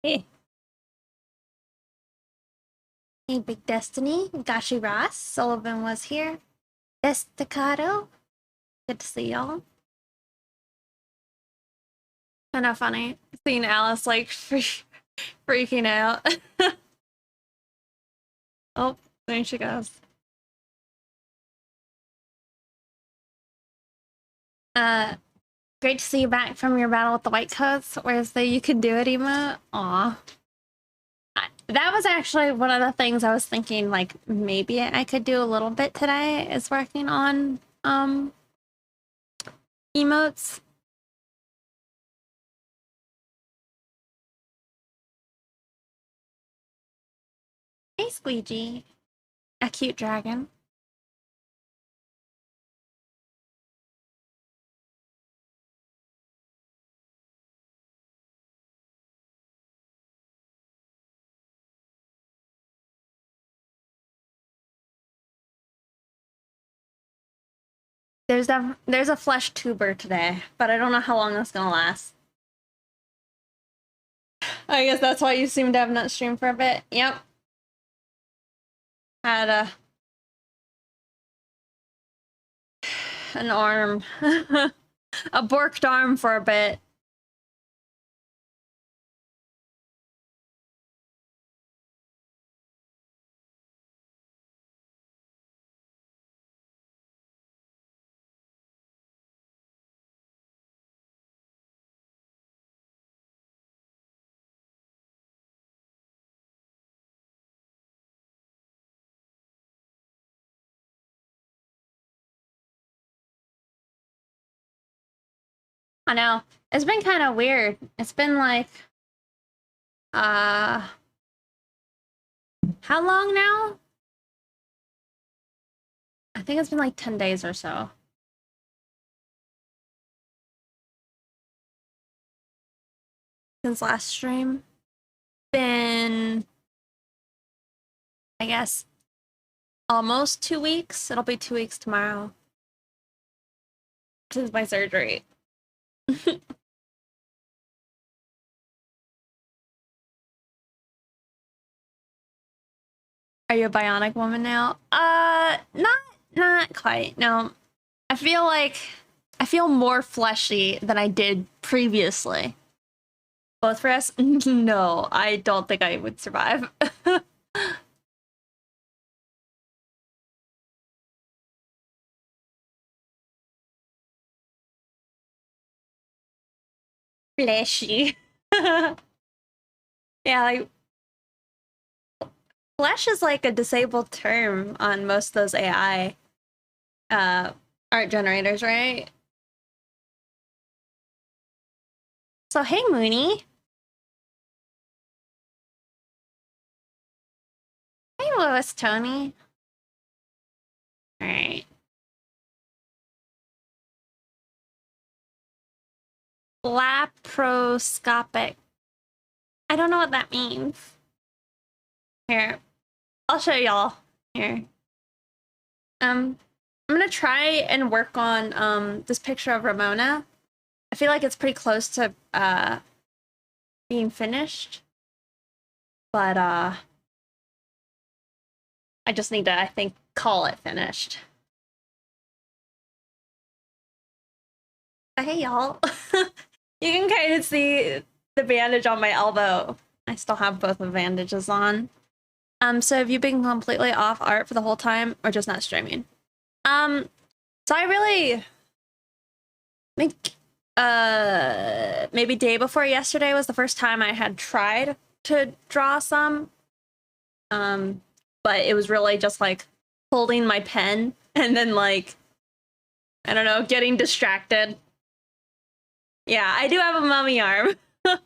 Hey. Hey, Big Destiny. Gashi Ross. Sullivan was here. Estacado. Good to see y'all. Kind of funny seeing Alice like freaking out. Oh, there she goes. Uh, Great to see you back from your battle with the White Coats. Where's the you can do it emote? Aw. That was actually one of the things I was thinking, like, maybe I could do a little bit today, is working on, emotes. Hey, Squeegee. A cute dragon. There's a flesh tuber today, but I don't know how long that's gonna last. I guess that's why you seem to have not streamed for a bit. Yep. Had an arm. A borked arm for a bit. I know. It's been kind of weird. It's been like, uh, how long now? I think it's been like 10 days or so. Since last stream. Been, I guess, almost 2 weeks. It'll be 2 weeks tomorrow. Since my surgery. Are you a bionic woman now? Not quite. No. I feel more fleshy than I did previously. Both for us? No, I don't think I would survive. Fleshy. Yeah, like flesh is like a disabled term on most of those AI art generators, right? So hey Mooney. Hey Lewis Tony. Alright. Laparoscopic. I don't know what that means. Here. I'll show y'all. Here. I'm gonna try and work on this picture of Ramona. I feel like it's pretty close to being finished. But I just need to, I think, call it finished. But hey y'all. You can kind of see the bandage on my elbow. I still have both the bandages on. So have you been completely off art for the whole time or just not streaming? So I really think maybe day before yesterday was the first time I had tried to draw some. But it was really just like holding my pen and then like, I don't know, getting distracted. Yeah, I do have a mummy arm. What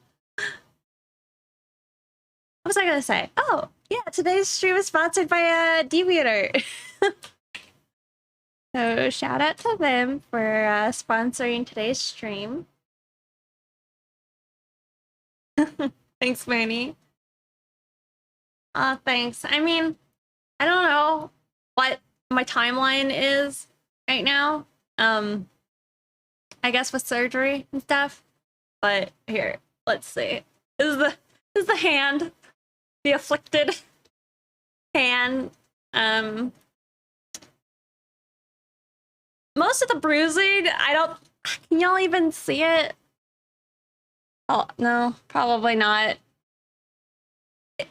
was I gonna say? Oh, yeah, today's stream is sponsored by DeviantArt. So shout out to them for sponsoring today's stream. Thanks, Manny. Thanks. I mean, I don't know what my timeline is right now. I guess with surgery and stuff. But here, let's see. This is This is the hand, the afflicted hand. Most of the bruising, can y'all even see it? Oh, no, probably not.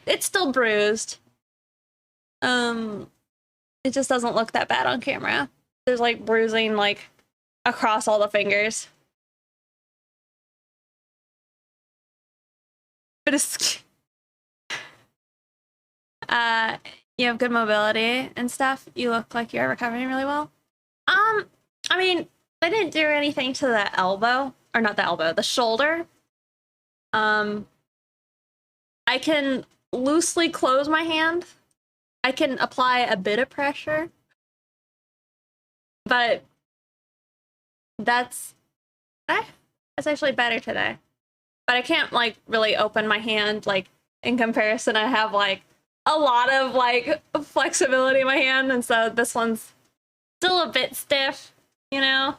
It's still bruised. It just doesn't look that bad on camera. There's like bruising like across all the fingers. But it's you have good mobility and stuff. You look like you're recovering really well. I mean, I didn't do anything to the elbow, or not the elbow, the shoulder. I can loosely close my hand. I can apply a bit of pressure, but that's actually better today. But I can't like really open my hand. Like in comparison, I have like a lot of like flexibility in my hand, and so this one's still a bit stiff, you know.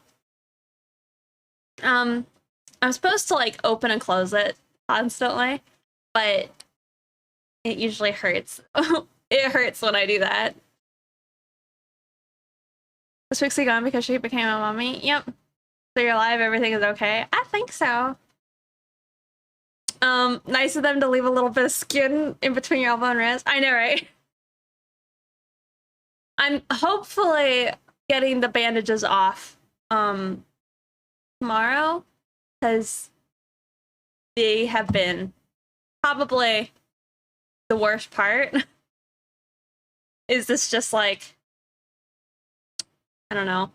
I'm supposed to like open and close it constantly, but it usually hurts. It hurts when I do that. Is Pixie gone because she became a mommy? Yep. So you're alive, everything is okay? I think so. Nice of them to leave a little bit of skin in between your elbow and wrist. I know, right? I'm hopefully getting the bandages off tomorrow, because they have been probably the worst part. Is this just like, I don't know.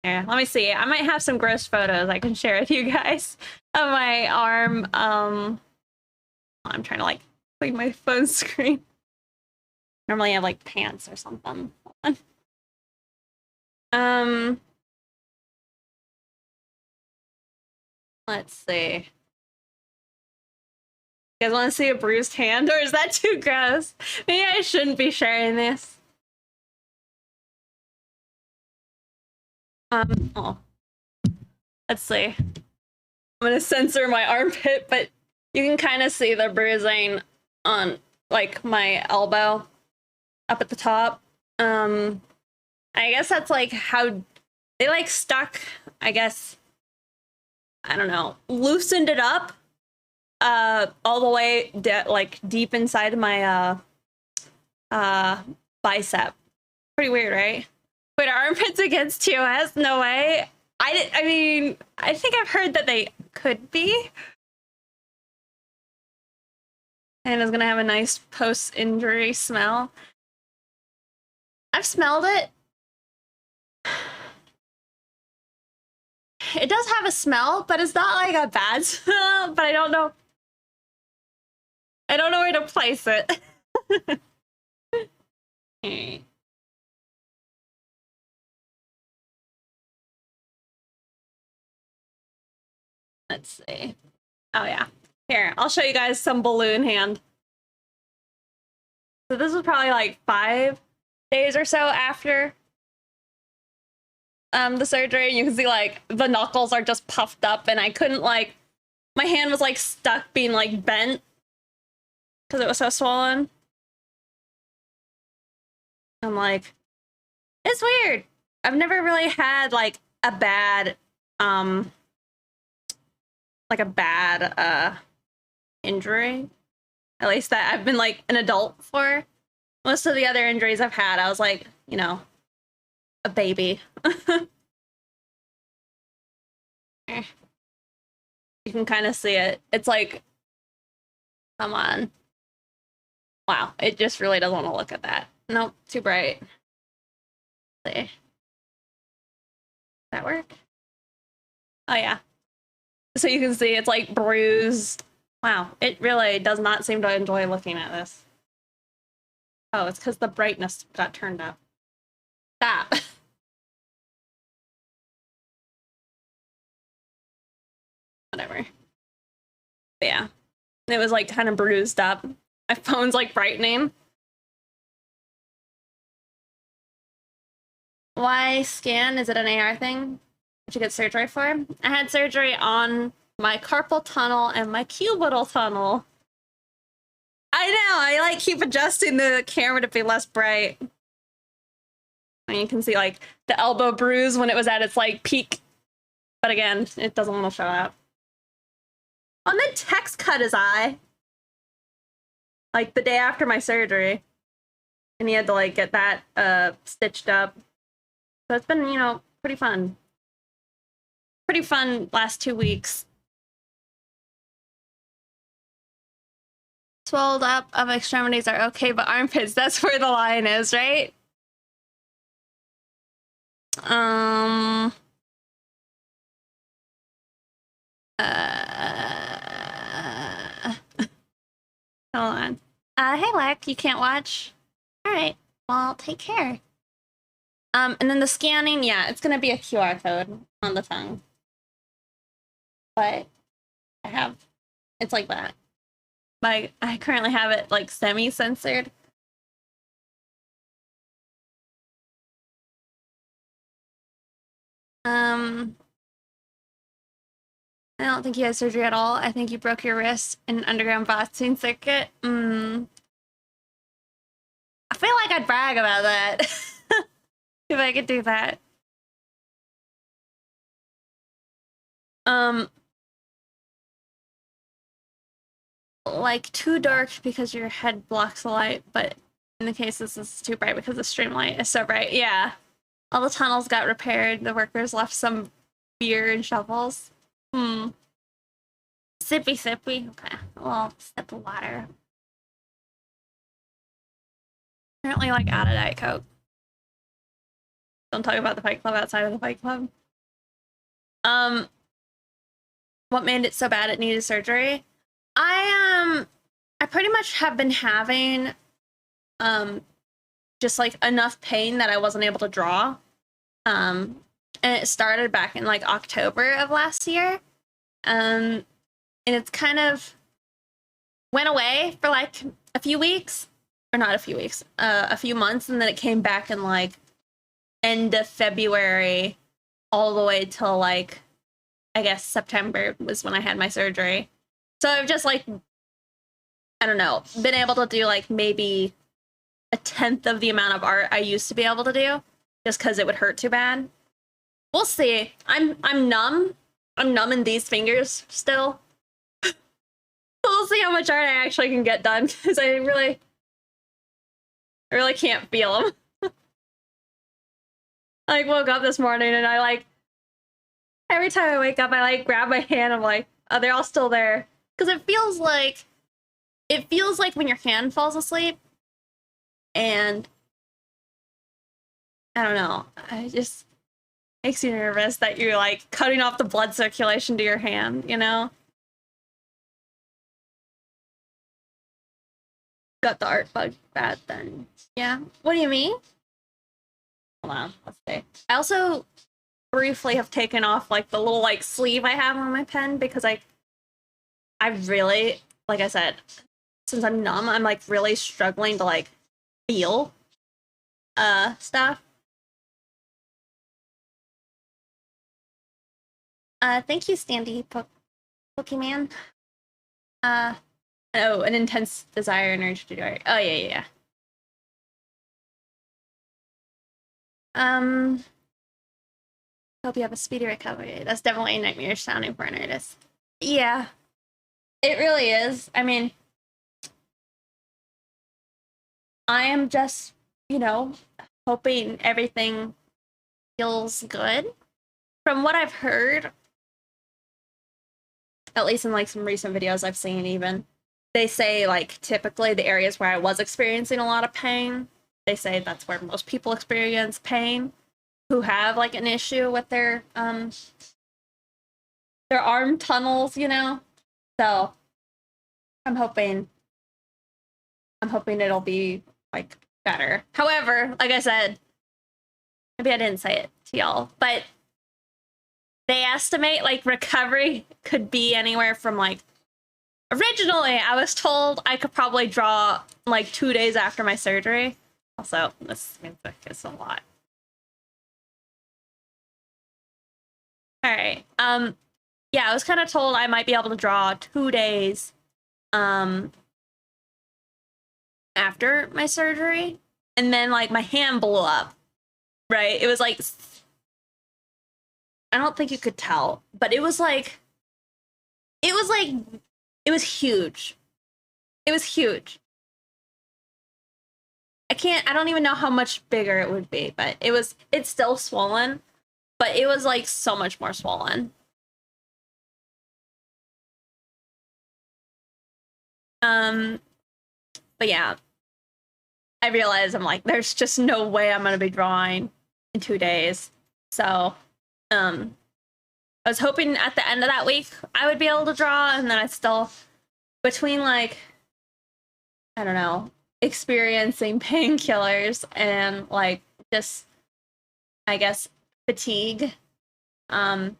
Yeah, let me see. I might have some gross photos I can share with you guys of my arm. I'm trying to like clean my phone screen. Normally I have like pants or something. Hold on. Let's see. You guys want to see a bruised hand, or is that too gross? Maybe I shouldn't be sharing this. Oh. Let's see. I'm gonna censor my armpit, but you can kind of see the bruising on like my elbow up at the top. I guess that's like how they like stuck, I guess, I don't know, loosened it up all the way like deep inside my bicep. Pretty weird, right? Wait, are armpits against TOS? No way. I mean, I think I've heard that they could be. And it's gonna have a nice post-injury smell. I've smelled it. It does have a smell, but it's not like a bad smell, but I don't know. I don't know where to place it. Okay. Let's see. Oh yeah. Here, I'll show you guys some balloon hand. So this was probably like 5 days or so after the surgery. You can see like the knuckles are just puffed up, and I couldn't like, my hand was like stuck being like bent because it was so swollen. I'm like, it's weird. I've never really had like a bad injury, at least that I've been like an adult for. Most of the other injuries I've had, I was like, you know, a baby. You can kind of see it. It's like, come on. Wow, it just really doesn't want to look at that. Nope, too bright. Let's see. Does that work? Oh yeah. So you can see it's like bruised. Wow, it really does not seem to enjoy looking at this. Oh, it's because the brightness got turned up. Stop. Whatever. But yeah, it was like kind of bruised up. My phone's like brightening. Why scan? Is it an AR thing? Did you get surgery for? I had surgery on my carpal tunnel and my cubital tunnel. I know. I like keep adjusting the camera to be less bright. And you can see like the elbow bruise when it was at its like peak. But again, it doesn't want to show up. And then Tex cut his eye. Like the day after my surgery. And he had to like get that stitched up. So it's been, you know, pretty fun. Pretty fun last 2 weeks. Swelled up of extremities are okay, but armpits, that's where the line is, right? Hold on. Hey, Lack, you can't watch? All right, well, take care. And then the scanning, yeah, it's gonna be a QR code on the tongue. But it's like that. Like, I currently have it like semi-censored. I don't think you had surgery at all. I think you broke your wrist in an underground boxing circuit. I feel like I'd brag about that. If I could do that. Like too dark because your head blocks the light, but in the case this is too bright because the stream light is so bright. Yeah. All the tunnels got repaired. The workers left some beer and shovels. Sippy. Okay. Well, sip of water. Apparently like out of Diet Coke. Don't talk about the Fight Club outside of the Fight Club. What made it so bad it needed surgery? I pretty much have been having just like enough pain that I wasn't able to draw. And it started back in like October of last year. And it's kind of went away for like a few weeks, or not a few weeks, a few months, and then it came back in like end of February all the way till like I guess September was when I had my surgery. So I've just like, I don't know, been able to do like maybe a 10th of the amount of art I used to be able to do just because it would hurt too bad. We'll see. I'm numb. I'm numb in these fingers still. We'll see how much art I actually can get done because I really can't feel them. I like woke up this morning and I like every time I wake up I like grab my hand. I'm like, oh, they're all still there because it feels like when your hand falls asleep, and I don't know, it just makes you nervous that you're like cutting off the blood circulation to your hand, you know? Got the art bug bad then. Yeah. What do you mean? Hold on, let's see. I also briefly have taken off like the little like sleeve I have on my pen because I really, like I said, since I'm numb, I'm like really struggling to like feel stuff. Thank you, Standy Pokemon. Oh, an intense desire and urge to do art. Oh yeah. Hope you have a speedy recovery. That's definitely a nightmare sounding for an artist. Yeah, it really is. I mean, I am just, you know, hoping everything feels good. From what I've heard, at least in like some recent videos I've seen even, they say like typically the areas where I was experiencing a lot of pain, they say that's where most people experience pain who have like an issue with their arm tunnels, you know? So I'm hoping it'll be like better. However, like I said, maybe I didn't say it to y'all, but they estimate like recovery could be anywhere from like, originally I was told I could probably draw like 2 days after my surgery. Also, this means like it's a lot. All right. Yeah, I was kind of told I might be able to draw 2 days after my surgery, and then like my hand blew up. Right? It was like, I don't think you could tell, but it was like, it was like, it was huge. It was huge. I don't even know how much bigger it would be, but it's still swollen, but it was like so much more swollen. But yeah, I realized I'm like, there's just no way I'm gonna be drawing in 2 days. So, I was hoping at the end of that week I would be able to draw, and then I still, between like, I don't know, experiencing painkillers and like just, I guess, fatigue, I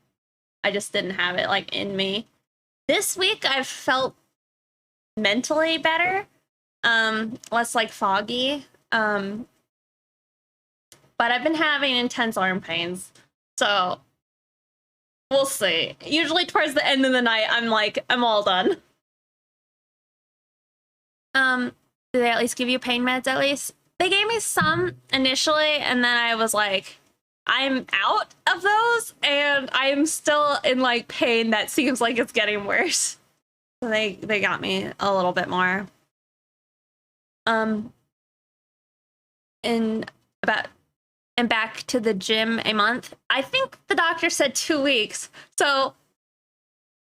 just didn't have it like in me. This week I've felt mentally better, less like foggy, but I've been having intense arm pains, so we'll see. Usually towards the end of the night I'm like, I'm all done. Do they at least give you pain meds at least? They gave me some initially, and then I was like, I'm out of those, and I'm still in like pain that seems like it's getting worse. So they got me a little bit more. And back to the gym a month. I think the doctor said 2 weeks. So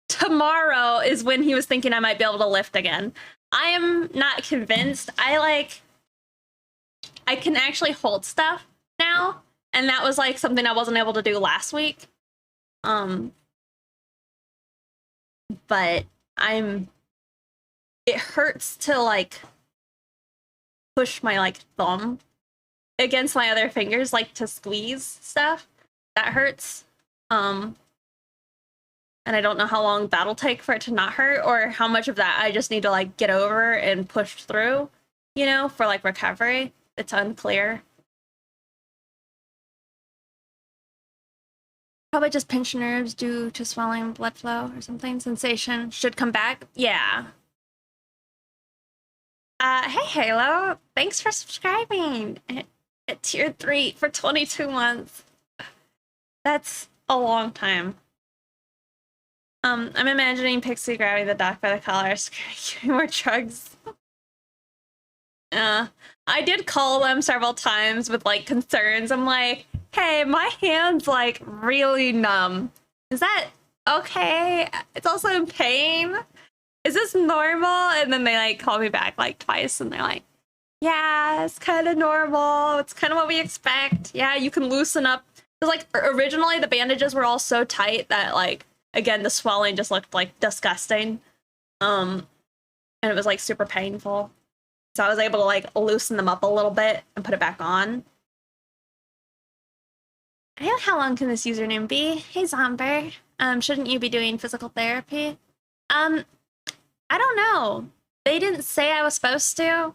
tomorrow is when he was thinking I might be able to lift again. I am not convinced. I can actually hold stuff now, and that was like something I wasn't able to do last week. But it hurts to like push my like thumb against my other fingers, like to squeeze stuff. That hurts. And I don't know how long that'll take for it to not hurt, or how much of that I just need to like get over and push through, you know, for like recovery. It's unclear. Probably just pinched nerves due to swelling, blood flow or something. Sensation should come back. Yeah. Hey Halo, thanks for subscribing at tier 3 for 22 months. That's a long time. I'm imagining Pixie grabbing the doc by the collar, giving more drugs. I did call them several times with like concerns. I'm like, hey, my hand's like really numb. Is that okay? It's also in pain. Is this normal? And then they like call me back like twice, and they're like, yeah, it's kind of normal. It's kind of what we expect. Yeah, you can loosen up. Because like originally the bandages were all so tight that like, again, the swelling just looked like disgusting. And it was like super painful. So I was able to like loosen them up a little bit and put it back on. How long can this username be? Hey Zomber. Shouldn't you be doing physical therapy? I don't know. They didn't say I was supposed to.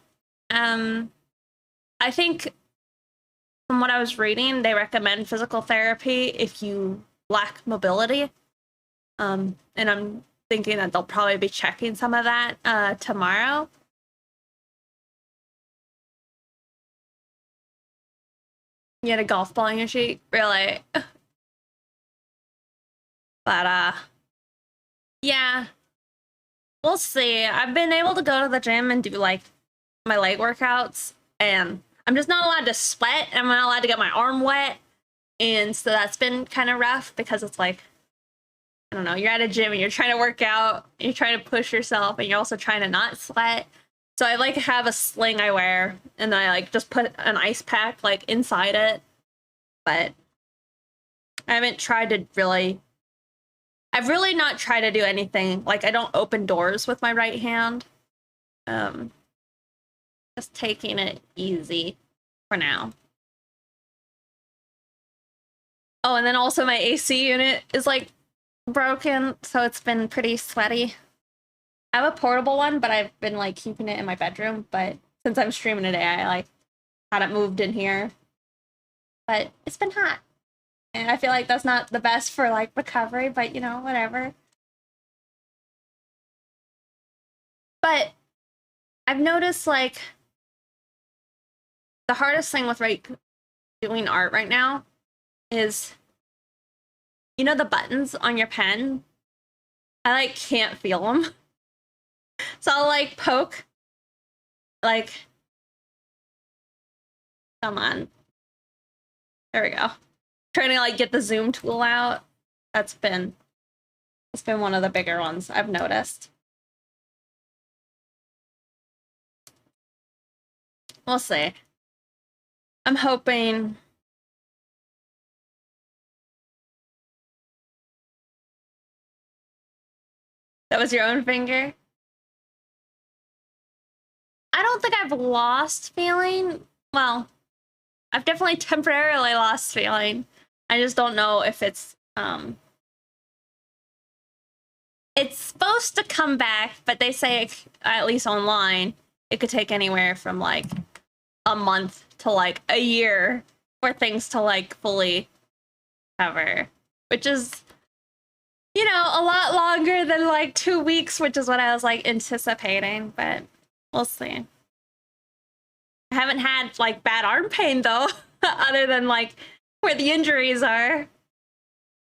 I think from what I was reading, they recommend physical therapy if you lack mobility. And I'm thinking that they'll probably be checking some of that tomorrow. You had a golf ball in your cheek? Really? But, yeah. We'll see. I've been able to go to the gym and do, like, my leg workouts, and I'm just not allowed to sweat. I'm not allowed to get my arm wet, and so that's been kind of rough because it's like, I don't know, you're at a gym and you're trying to work out, and you're trying to push yourself, and you're also trying to not sweat. So I like have a sling I wear, and then I like just put an ice pack like inside it. But I haven't tried to really, I've really not tried to do anything. Like I don't open doors with my right hand. Just taking it easy for now. Oh, and then also my AC unit is like broken, so it's been pretty sweaty. I have a portable one, but I've been like keeping it in my bedroom. But since I'm streaming today, I like had it moved in here. But it's been hot, and I feel like that's not the best for like recovery. But you know, whatever. But I've noticed like the hardest thing with like doing art right now is, you know, the buttons on your pen. I like can't feel them, so I'll like poke, like, come on, there we go. Trying to like get the zoom tool out. It's been one of the bigger ones I've noticed. We'll see. I'm hoping. That was your own finger? I don't think I've lost feeling. Well, I've definitely temporarily lost feeling. I just don't know if it's supposed to come back, but they say, at least online, it could take anywhere from like a month to like a year for things to like fully recover, which is, you know, a lot longer than like 2 weeks, which is what I was like anticipating, but we'll see. I haven't had like bad arm pain though, other than like where the injuries are.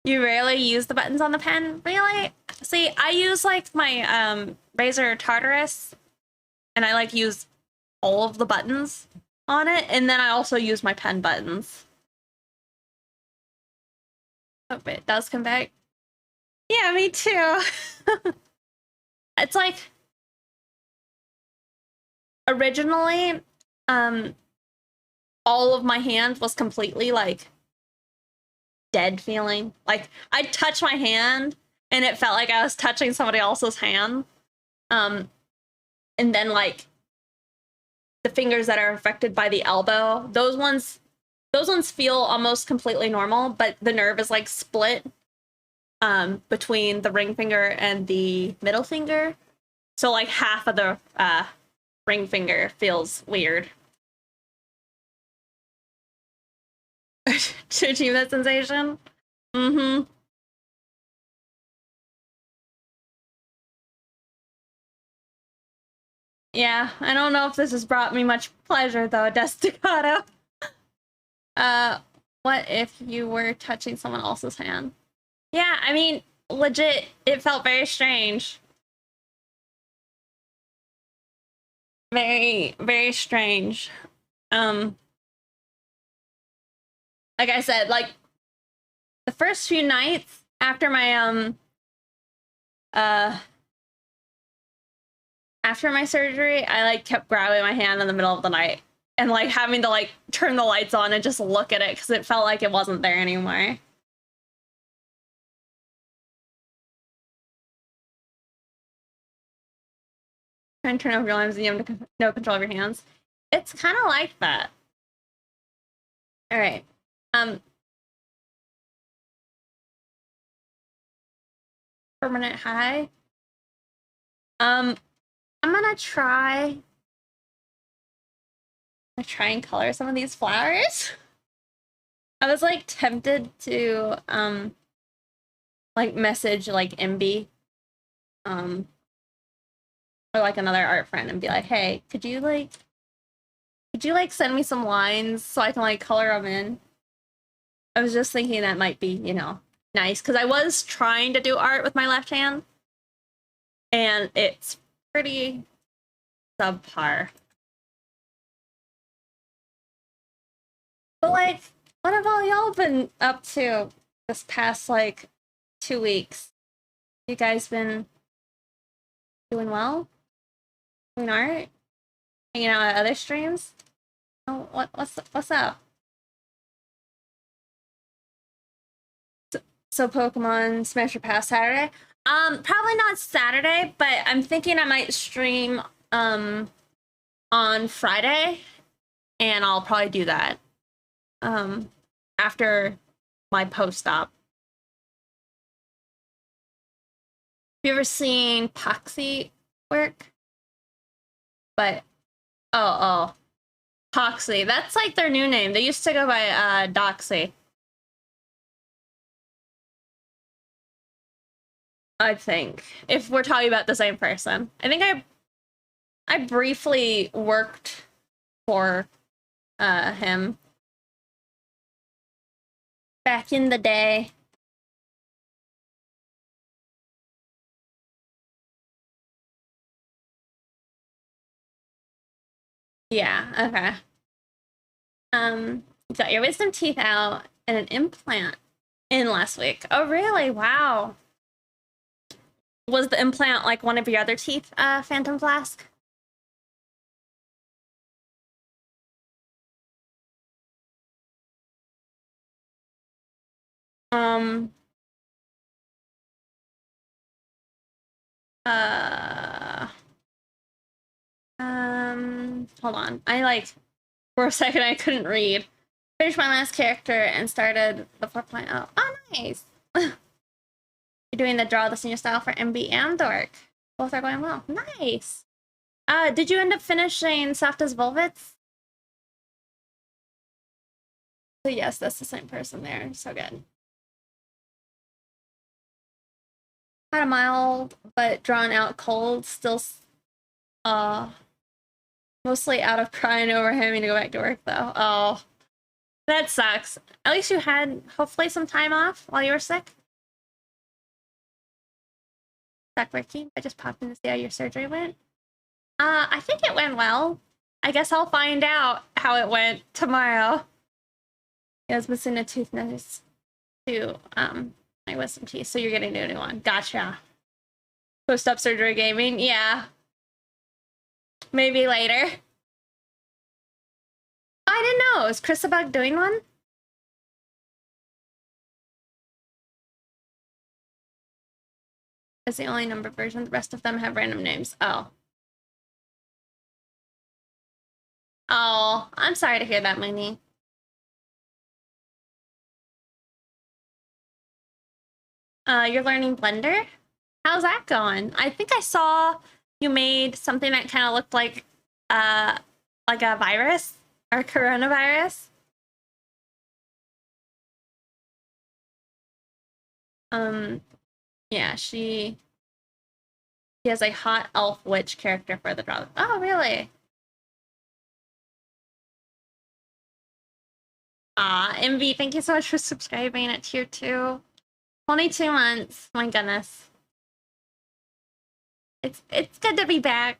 You rarely use the buttons on the pen? Really? See, I use like my Razer Tartarus, and I like use all of the buttons on it, and then I also use my pen buttons. Oh, but it does come back. Yeah, me too. It's like originally, all of my hand was completely like dead feeling. Like I'd touch my hand and it felt like I was touching somebody else's hand. And then like the fingers that are affected by the elbow, those ones feel almost completely normal, but the nerve is like split between the ring finger and the middle finger. So like half of the ring finger feels weird. To achieve that sensation? Mm-hmm. Yeah, I don't know if this has brought me much pleasure though, Desticato. What if you were touching someone else's hand? Yeah, I mean, legit, it felt very strange. Very, very strange. Like I said, like the first few nights after my after my surgery, I like kept grabbing my hand in the middle of the night and like having to like turn the lights on and just look at it because it felt like it wasn't there anymore. Try and turn over your limbs and you have no control of your hands. It's kind of like that. All right. Permanent high. I'm gonna try and color some of these flowers. I was like tempted to like message like MB or like another art friend and be like, hey, could you like send me some lines so I can like color them in? I was just thinking that might be, you know, nice because I was trying to do art with my left hand and it's pretty subpar. But like, what have all y'all been up to this past like 2 weeks? You guys been doing well? Doing art? Hanging out at other streams? Oh, what's up? So Pokemon Smash or Pass Saturday? Probably not Saturday, but I'm thinking I might stream on Friday, and I'll probably do that after my post-op. Have you ever seen Poxy work? But oh, Poxy. That's like their new name. They used to go by Doxy. I think, if we're talking about the same person. I think I briefly worked for him back in the day. Yeah, okay. You got your wisdom teeth out and an implant in last week. Oh, really? Wow. Was the implant like one of your other teeth, Phantom Flask? Um, uh, hold on. I like, for a second, I couldn't read. Finished my last character and started the 4.0. Oh, nice. You're doing the draw the senior style for MB and Dork. Both are going well. Nice. Did you end up finishing Soft as Velvets? So yes, that's the same person there. So good. Had a mild but drawn out cold. Still, mostly out of crying over having to go back to work though. Oh, that sucks. At least you had hopefully some time off while you were sick. Stuck working. I just popped in to see how your surgery went. I think it went well. I guess I'll find out how it went tomorrow. I was missing a tooth nose to my wisdom teeth, so you're getting a new one. Gotcha. Post-op surgery gaming, yeah. Maybe later. I didn't know. Is Chris about doing one? It's the only number version. The rest of them have random names. Oh. Oh, I'm sorry to hear that, Mooney. You're learning Blender? How's that going? I think I saw you made something that kind of looked like a virus or coronavirus. Yeah, she has a hot elf witch character for the draw. Oh, really? MV, thank you so much for subscribing at tier 2. Only 2 months. My goodness. It's good to be back.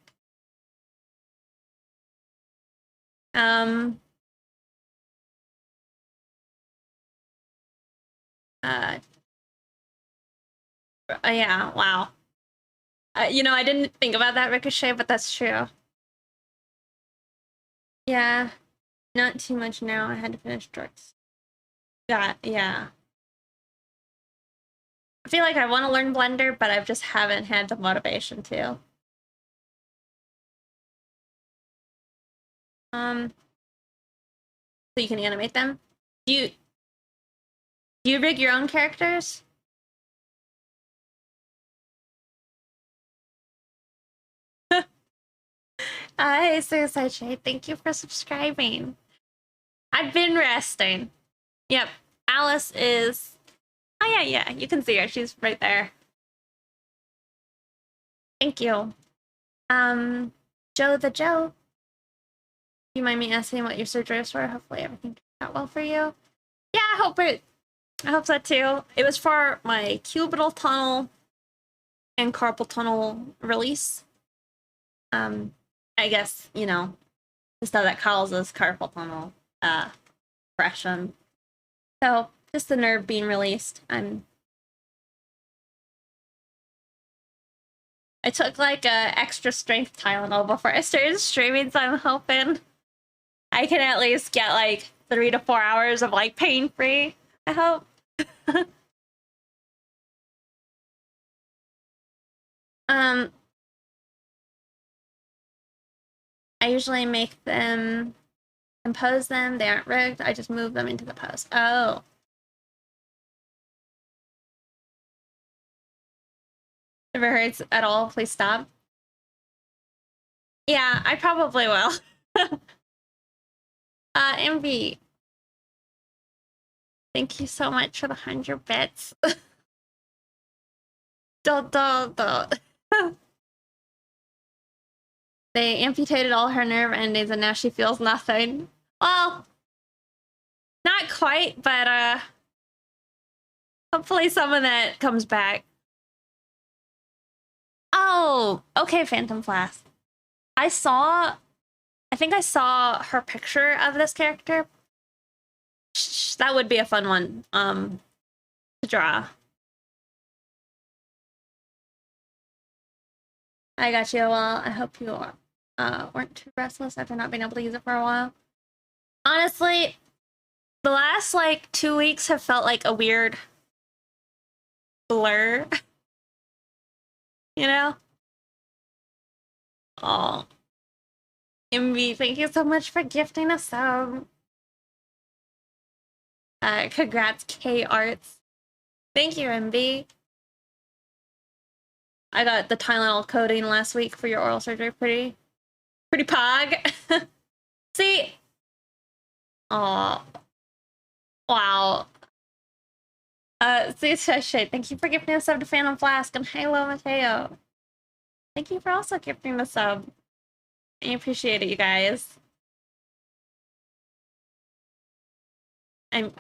Yeah, wow. You know, I didn't think about that, Ricochet, but that's true. Yeah, not too much now. I had to finish Dorks. Yeah. I feel like I want to learn Blender, but I just haven't had the motivation to. So you can animate them. Do you rig your own characters? Hi, Suicide Shade. Thank you for subscribing. I've been resting. Yep. Alice is... Oh, yeah. You can see her. She's right there. Thank you. Joe the Joe. Do you mind me asking what your surgery was for? Hopefully everything turned out well for you. Yeah, I hope so too. It was for my cubital tunnel and carpal tunnel release. I guess, you know, the stuff that causes carpal tunnel compression. So just the nerve being released. I took like a extra strength Tylenol before I started streaming, so I'm hoping I can at least get like 3 to 4 hours of like pain free. I hope. I usually make them compose them. They aren't rigged. I just move them into the pose. Oh. If it hurts at all, please stop. Yeah, I probably will. MV. Thank you so much for the 100 bits. Don't. They amputated all her nerve endings and now she feels nothing. Well, not quite, but hopefully some of that comes back. Oh, okay, Phantom Flask. I think I saw her picture of this character. That would be a fun one to draw. I got you. Well, I hope you weren't too restless after not being able to use it for a while. Honestly, the last like 2 weeks have felt like a weird blur. You know? Oh. MV, thank you so much for gifting us some. Congrats, K Arts. Thank you, MV. I got the Tylenol codeine last week for your oral surgery. Pretty pog. See? Oh. Wow. See, shit. Thank you for gifting a sub to Phantom Flask and Halo Mateo. Thank you for also gifting the sub. I appreciate it, you guys. I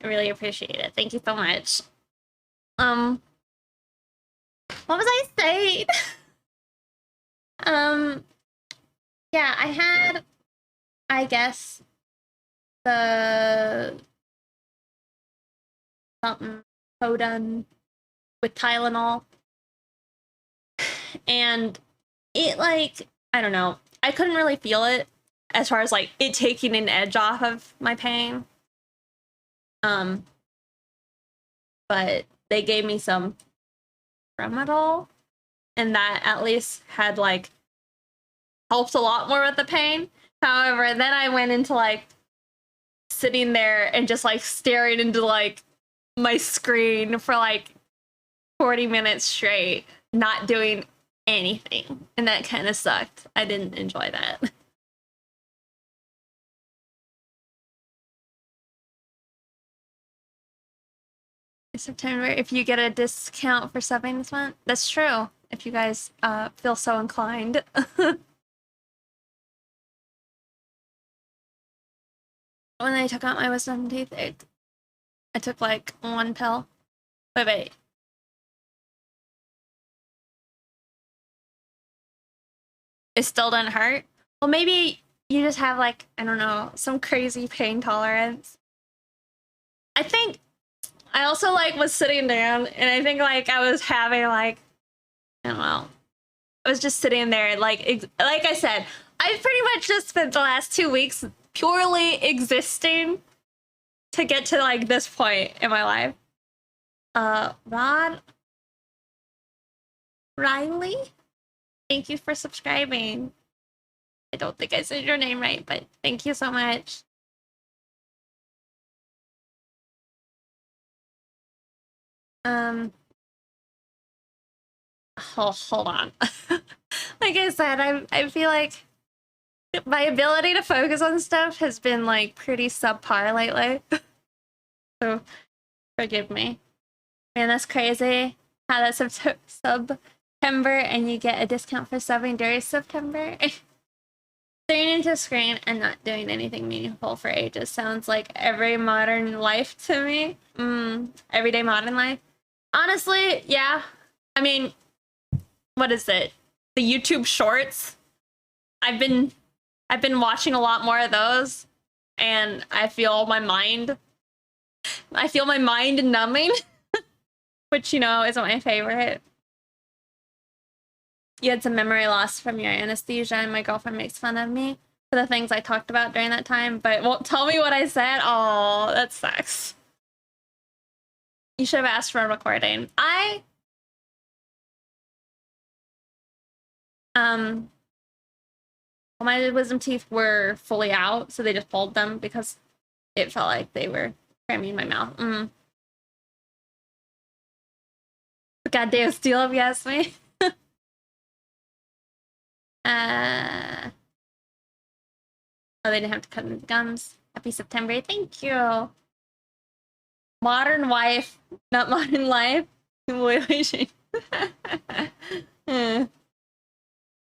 really appreciate it. Thank you so much. What was I saying? Yeah, I had, I guess, the something Codan with Tylenol, and it like, I don't know, I couldn't really feel it as far as like it taking an edge off of my pain. But they gave me some Tramadol, and that at least had like helped a lot more with the pain. However, then I went into like sitting there and just like staring into like my screen for like 40 minutes straight, not doing anything, and that kind of sucked. I didn't enjoy that. September, if you get a discount for subbing this month, that's true. If you guys feel so inclined. When I took out my wisdom teeth, I took like one pill. Wait. It still didn't hurt? Well, maybe you just have like, I don't know, some crazy pain tolerance. I think I also like was sitting down, and I think like I was having like, I don't know, I was just sitting there like I said, I've pretty much just spent the last 2 weeks purely existing to get to like this point in my life. Rod Riley, thank you for subscribing. I don't think I said your name right, but thank you so much. Hold on. Like I said, I feel like my ability to focus on stuff has been like pretty subpar lately. So forgive me. Man, that's crazy. How that's September and you get a discount for subbing during September. Staring into a screen and not doing anything meaningful for ages sounds like every modern life to me. Everyday modern life. Honestly, yeah. I mean, what is it? The YouTube shorts. I've been watching a lot more of those, and I feel my mind numbing, which, you know, isn't my favorite. You had some memory loss from your anesthesia, and my girlfriend makes fun of me for the things I talked about during that time, but won't tell me what I said. Oh, that sucks. You should have asked for a recording. My wisdom teeth were fully out, so they just pulled them because it felt like they were cramming my mouth. Goddamn steal if you ask me. Oh, they didn't have to cut into gums. Happy September. Thank you. Modern wife, not modern life.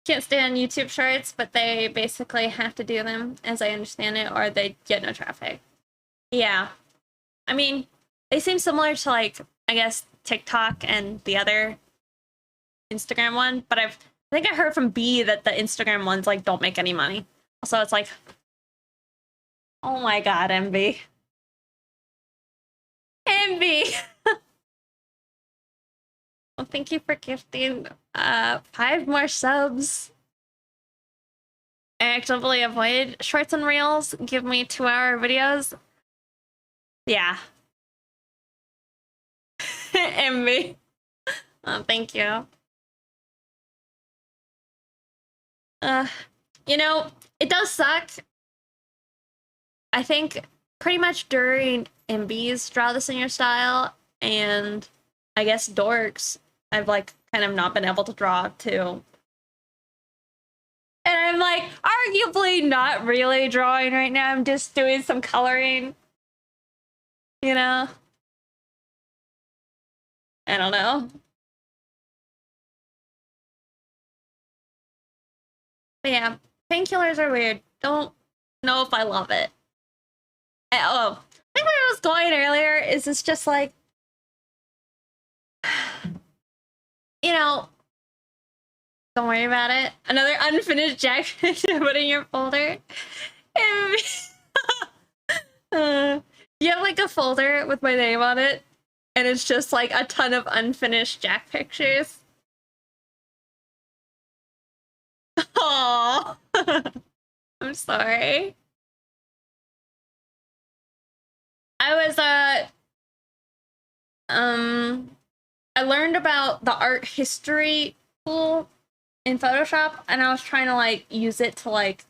can't stand YouTube shorts, but they basically have to do them, as I understand it, or they get no traffic. Yeah. I mean, they seem similar to, like, I guess, TikTok and the other Instagram one, but I think I heard from B that the Instagram ones, like, don't make any money. So it's like, oh my god, Envy. Envy! Well, thank you for gifting 5 more subs. I actively avoid shorts and reels. Give me 2-hour videos. Yeah. Envy. Oh, thank you. You know, it does suck. I think pretty much during MB's Draw This in Your Style and I guess Dorks, I've like kind of not been able to draw too. And I'm like arguably not really drawing right now. I'm just doing some coloring. You know? I don't know. But yeah, painkillers are weird. Don't know if I love it. Oh, I think where I was going earlier is it's just like, you know, don't worry about it. Another unfinished Jack to put in your folder. You have like a folder with my name on it, and it's just like a ton of unfinished Jack pictures. Aww. I'm sorry. I was I learned about the art history tool in Photoshop, and I was trying to like use it to like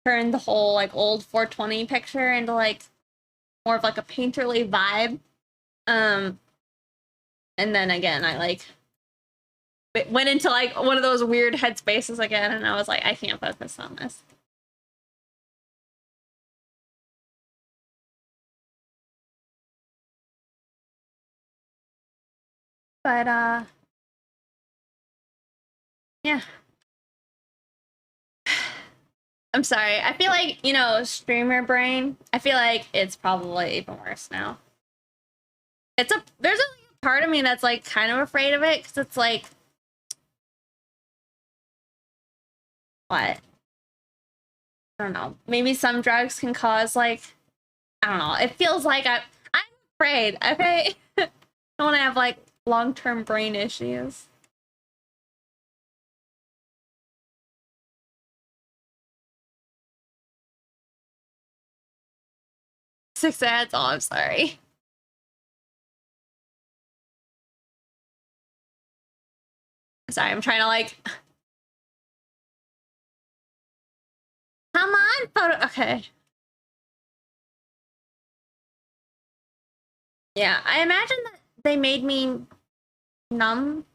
turn the whole like old 420 picture into like more of like a painterly vibe. And then again, I like went into like one of those weird headspaces again, and I was like, I can't focus on this. But yeah. I'm sorry. I feel like, you know, streamer brain, I feel like it's probably even worse now. There's a part of me that's like kind of afraid of it, because it's like, what? I don't know. Maybe some drugs can cause like, I don't know. It feels like I'm afraid. Okay. I don't want to have like long-term brain issues. Six ads. Oh, I'm sorry. Sorry, I'm trying to like. Come on, photo. Okay. Yeah, I imagine that they made me numb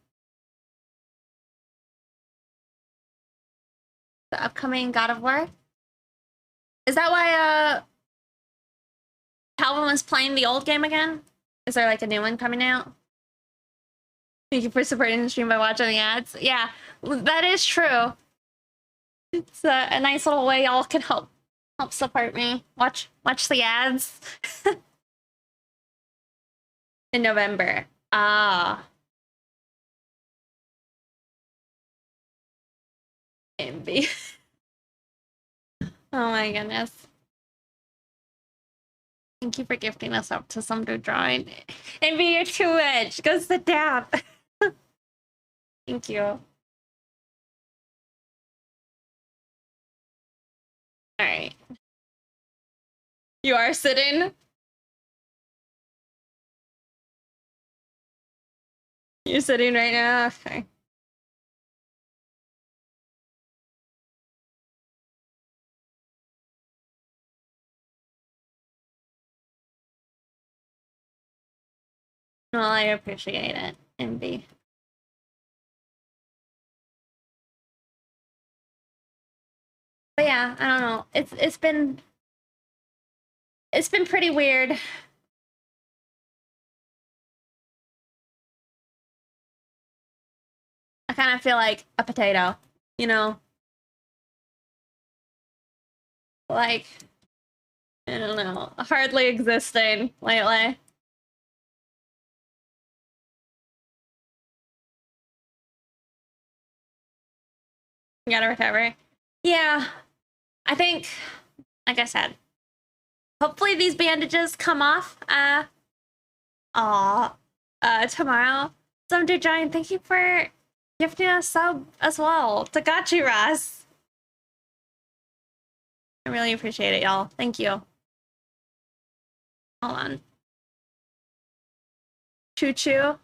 the upcoming God of War. Is that why Calvin was playing the old game again? Is there like a new one coming out? Thank you for supporting the stream by watching the ads. Yeah, that is true. It's a nice little way y'all can help support me. Watch the ads in November. Ah. Envy. Oh my goodness. Thank you for gifting us up to some good drawing. Envy, you're too rich. Go sit down. Thank you. All right. You are sitting? You're sitting right now? Okay. Well, I appreciate it, Envy. But yeah, I don't know. It's been pretty weird. I kind of feel like a potato. you know, like, I don't know, hardly existing lately. You gotta recover. Yeah, I think, like I said, hopefully these bandages come off. Tomorrow. Dude Giant, thank you for gifting a sub as well. Tagachi Ras. I really appreciate it, y'all. Thank you. Hold on. Choo Choo.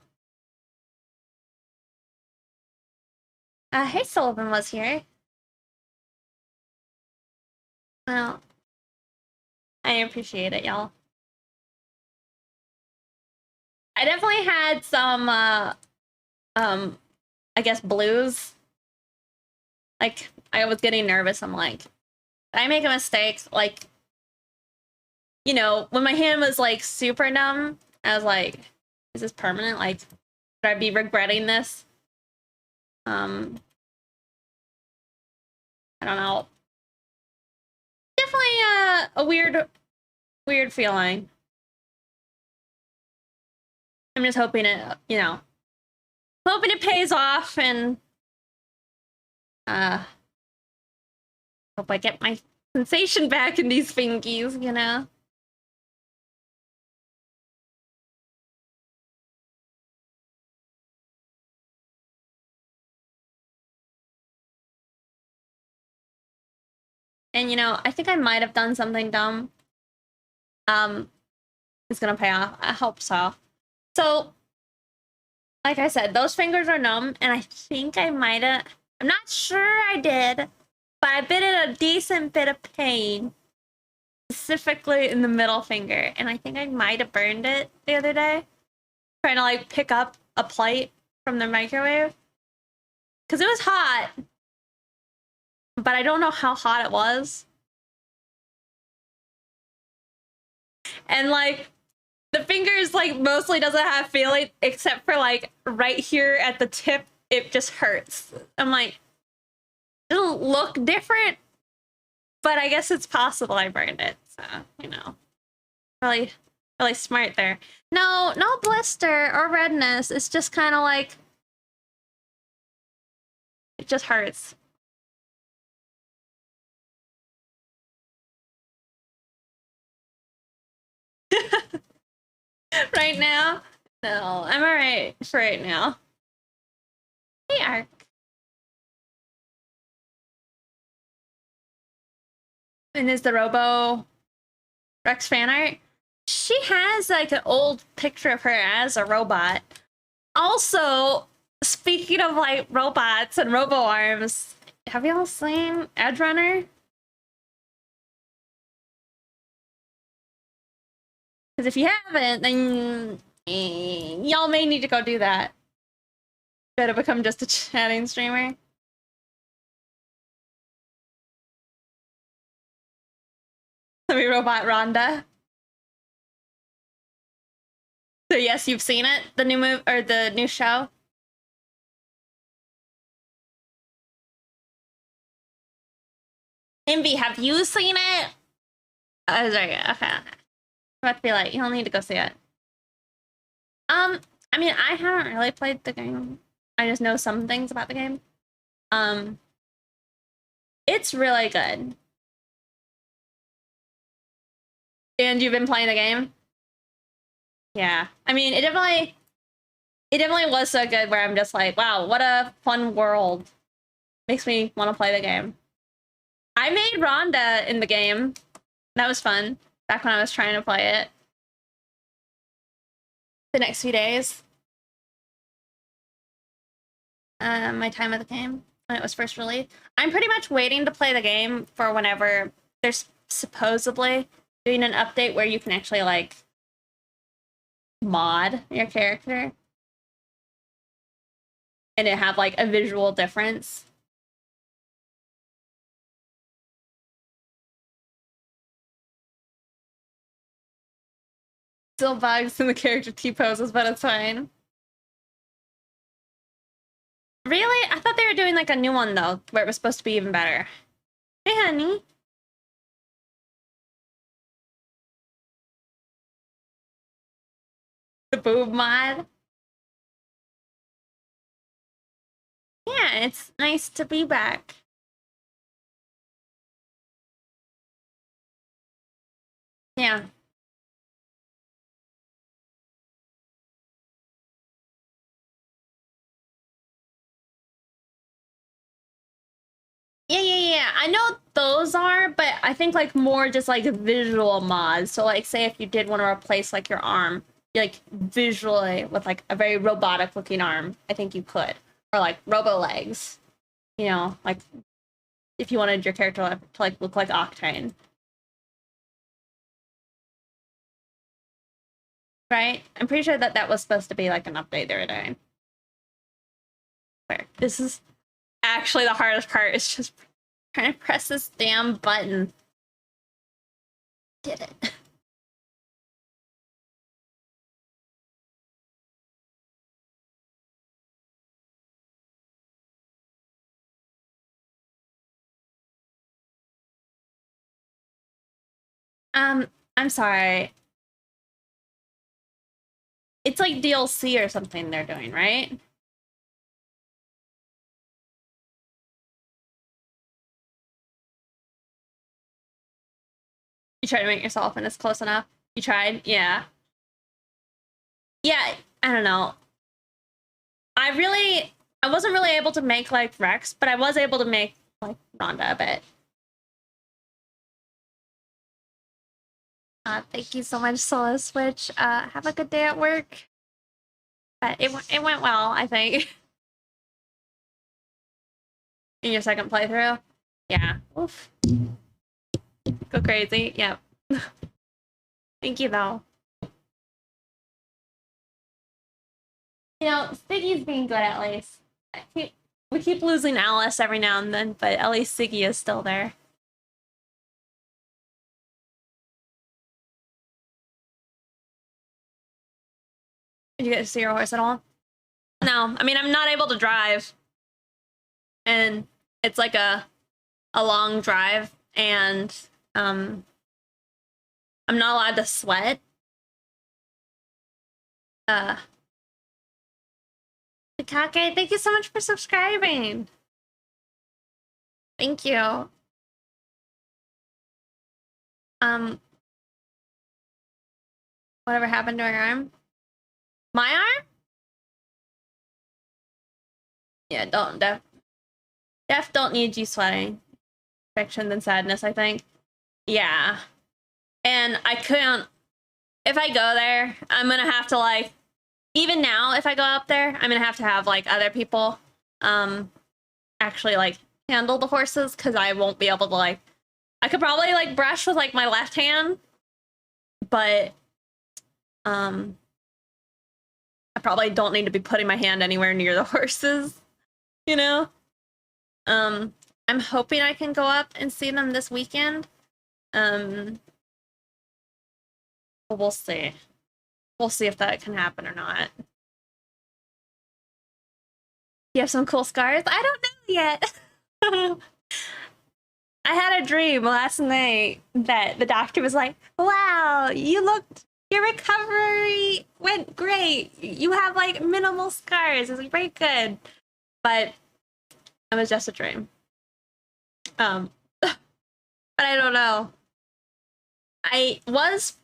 Hey, Sullivan was here. Well, I appreciate it, y'all. I definitely had some, I guess blues. Like, I was getting nervous. I'm like, did I make a mistake? Like, you know, when my hand was like super numb, I was like, is this permanent? Like, should I be regretting this? I don't know. Definitely a weird feeling. I'm just hoping it, you know, hoping it pays off and hope I get my sensation back in these fingies, you know. And you know, I think I might have done something dumb. It's gonna pay off. I hope so. So, like I said, those fingers are numb, and I think I might have. I'm not sure I did, but I've been in a decent bit of pain, specifically in the middle finger, and I think I might have burned it the other day, trying to like pick up a plate from the microwave, because it was hot, but I don't know how hot it was. And like the fingers like mostly doesn't have feeling except for like right here at the tip, it just hurts. I'm like, it'll look different, but I guess it's possible I burned it. So, you know, really smart there. No blister or redness. It's just kind of like, it just hurts. Right now? No, I'm alright for right now. Hey, Ark. And is the Robo Rex fan art? She has like an old picture of her as a robot. Also, speaking of like robots and robo arms, have y'all seen Edgerunner? Because if you haven't, then y'all may need to go do that. Better become just a chatting streamer. Semi robot Rhonda. So yes, you've seen it, the new move or the new show. Envy, have you seen it? Oh, sorry. Okay. I'm about to be like, you'll need to go see it. I mean, I haven't really played the game. I just know some things about the game. It's really good. And you've been playing the game? Yeah. I mean, it definitely was so good where I'm just like, wow, what a fun world. Makes me want to play the game. I made Rhonda in the game. That was fun. Back when I was trying to play it. The next few days. My time of the game when it was first released. I'm pretty much waiting to play the game for whenever there's supposedly doing an update where you can actually like mod your character and it have like a visual difference. Still bugs in the character T poses, but it's fine. Really? I thought they were doing like a new one though, where it was supposed to be even better. Hey, honey. The boob mod. Yeah, it's nice to be back. Yeah. Yeah. I know those are, but I think like more just like visual mods. So like say if you did want to replace like your arm, like visually with like a very robotic looking arm, I think you could. Or like robo legs. You know, like if you wanted your character to like look like Octane. Right? I'm pretty sure that that was supposed to be like an update they were doing. Where this is actually the hardest part is just trying to press this damn button. Did it. I'm sorry. It's like DLC or something they're doing, right? You try to make yourself and it's close enough. You tried? Yeah. Yeah, I don't know. I wasn't really able to make like Rex, but I was able to make like Rhonda a bit. Thank you so much, Solo Switch. Have a good day at work. But it went well, I think. In your second playthrough. Yeah. Oof. Go crazy. Yep. Thank you though. You know, Siggy's being good at least. We keep losing Alice every now and then, but at least Siggy is still there. Did you get to see your horse at all? No, I mean I'm not able to drive, and it's like a long drive, and I'm not allowed to sweat. Uh, Takake, thank you so much for subscribing. Thank you. Um, whatever happened to your arm? My arm? Yeah, don't Def don't need you sweating. Affection than sadness, I think. Yeah. And I couldn't if I go there, I'm gonna have to like even now if I go up there, I'm gonna have to have like other people actually like handle the horses because I won't be able to like I could probably like brush with like my left hand, but I probably don't need to be putting my hand anywhere near the horses, you know? I'm hoping I can go up and see them this weekend. But we'll see. We'll see if that can happen or not. You have some cool scars? I don't know yet. I had a dream last night that the doctor was like, wow, your recovery went great. You have like minimal scars. It's very good. But it was just a dream. But I don't know. I was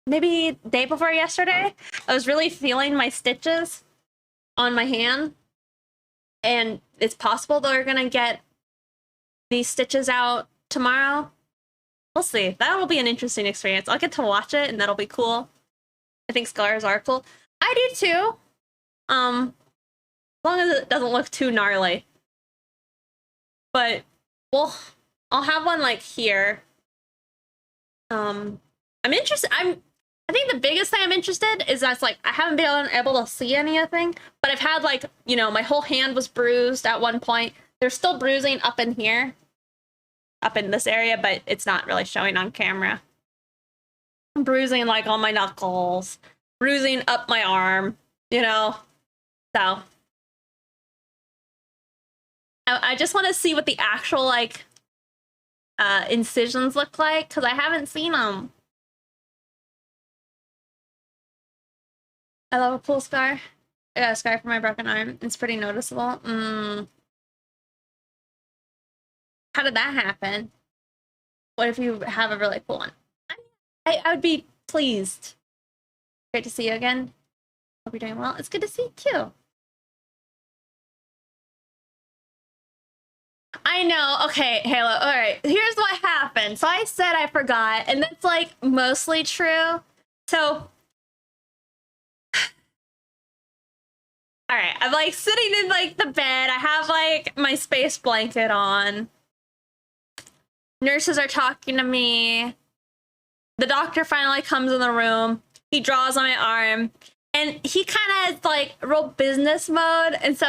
maybe day before yesterday, I was really feeling my stitches on my hand. And it's possible they're gonna get these stitches out tomorrow. We'll see. That'll be an interesting experience. I'll get to watch it and that'll be cool. I think scars are cool. I do too. As long as it doesn't look too gnarly. But well, I'll have one like here. I'm interested. I think the biggest thing I'm interested is that's like I haven't been able to see anything, but I've had like, you know, my whole hand was bruised at one point. There's still bruising up in here, up in this area, but it's not really showing on camera. I'm bruising like on my knuckles, bruising up my arm, you know. So I just want to see what the actual like incisions look like because I haven't seen them. I love a cool scar. I got a scar for my broken arm. It's pretty noticeable. How did that happen? What if you have a really cool one? I would be pleased. Great to see you again. Hope you're doing well. It's good to see you too. I know. Okay, Halo. All right. Here's what happened. So I said I forgot, and that's like mostly true. So, all right. I'm like sitting in like the bed. I have like my space blanket on. Nurses are talking to me. The doctor finally comes in the room. He draws on my arm, and he kind of is like real business mode. And so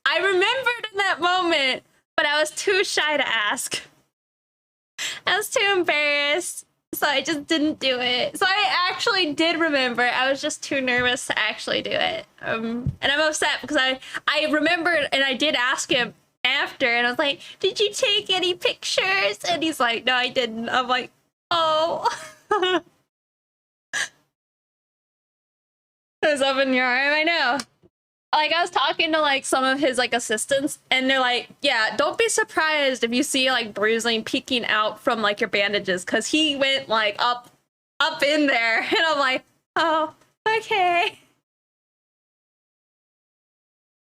I remembered in that moment, but I was too shy to ask. I was too embarrassed, so I just didn't do it. So I actually did remember. I was just too nervous to actually do it. And I'm upset because I remembered and I did ask him after, and I was like, "Did you take any pictures?" And he's like, "No, I didn't." I'm like, "Oh." It was up in your arm, I know. Like I was talking to like some of his like assistants and they're like, yeah, don't be surprised if you see like bruising peeking out from like your bandages because he went like up in there. And I'm like, oh, okay.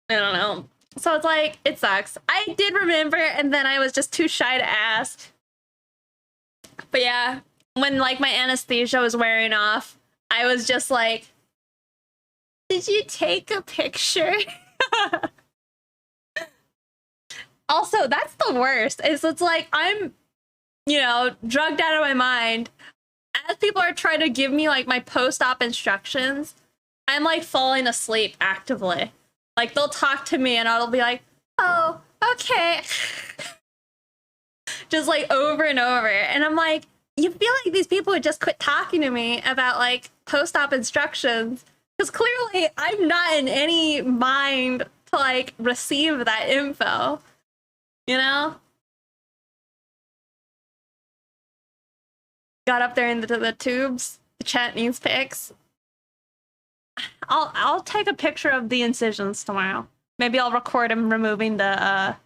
I don't know. So it's like, it sucks. I did remember and then I was just too shy to ask. But yeah, when like my anesthesia was wearing off, I was just like, did you take a picture? Also, that's the worst. It's like I'm, drugged out of my mind. As people are trying to give me like my post-op instructions, I'm like falling asleep actively. Like they'll talk to me and I'll be like, "Oh, okay." Just like over and over. And I'm like, you feel like these people would just quit talking to me about like post-op instructions because clearly I'm not in any mind to like receive that info, you know? Got up there into the tubes. The chat needs pics. I'll take a picture of the incisions tomorrow. Maybe I'll record him removing the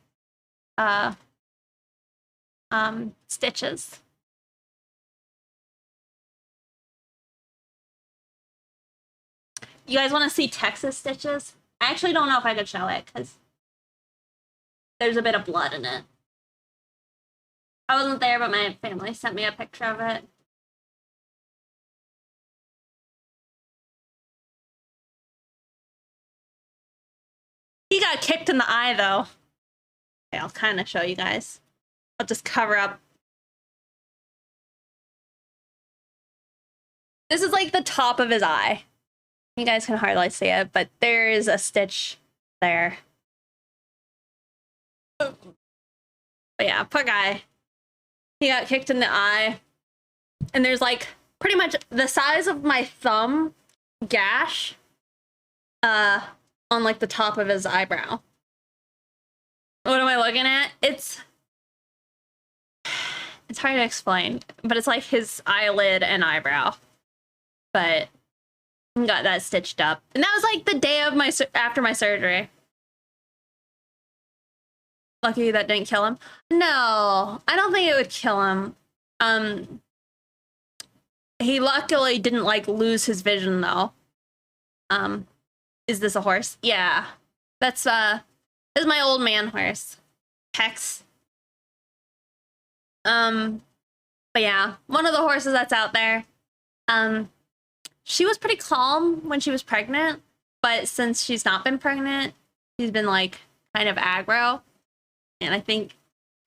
stitches. You guys want to see Texas stitches? I actually don't know if I could show it because there's a bit of blood in it. I wasn't there, but my family sent me a picture of it. He got kicked in the eye, though. Okay, I'll kind of show you guys. I'll just cover up. This is like the top of his eye. You guys can hardly see it, but there is a stitch there. But yeah, poor guy. He got kicked in the eye. And there's like pretty much the size of my thumb gash on like the top of his eyebrow. What am I looking at? It's hard to explain, but it's like his eyelid and eyebrow. But got that stitched up. And that was like the day of after my surgery. Lucky that didn't kill him. No, I don't think it would kill him. He luckily didn't like lose his vision though. Is this a horse? Yeah. This is my old man horse. Hex. But yeah, one of the horses that's out there. She was pretty calm when she was pregnant, but since she's not been pregnant, she's been like kind of aggro. And I think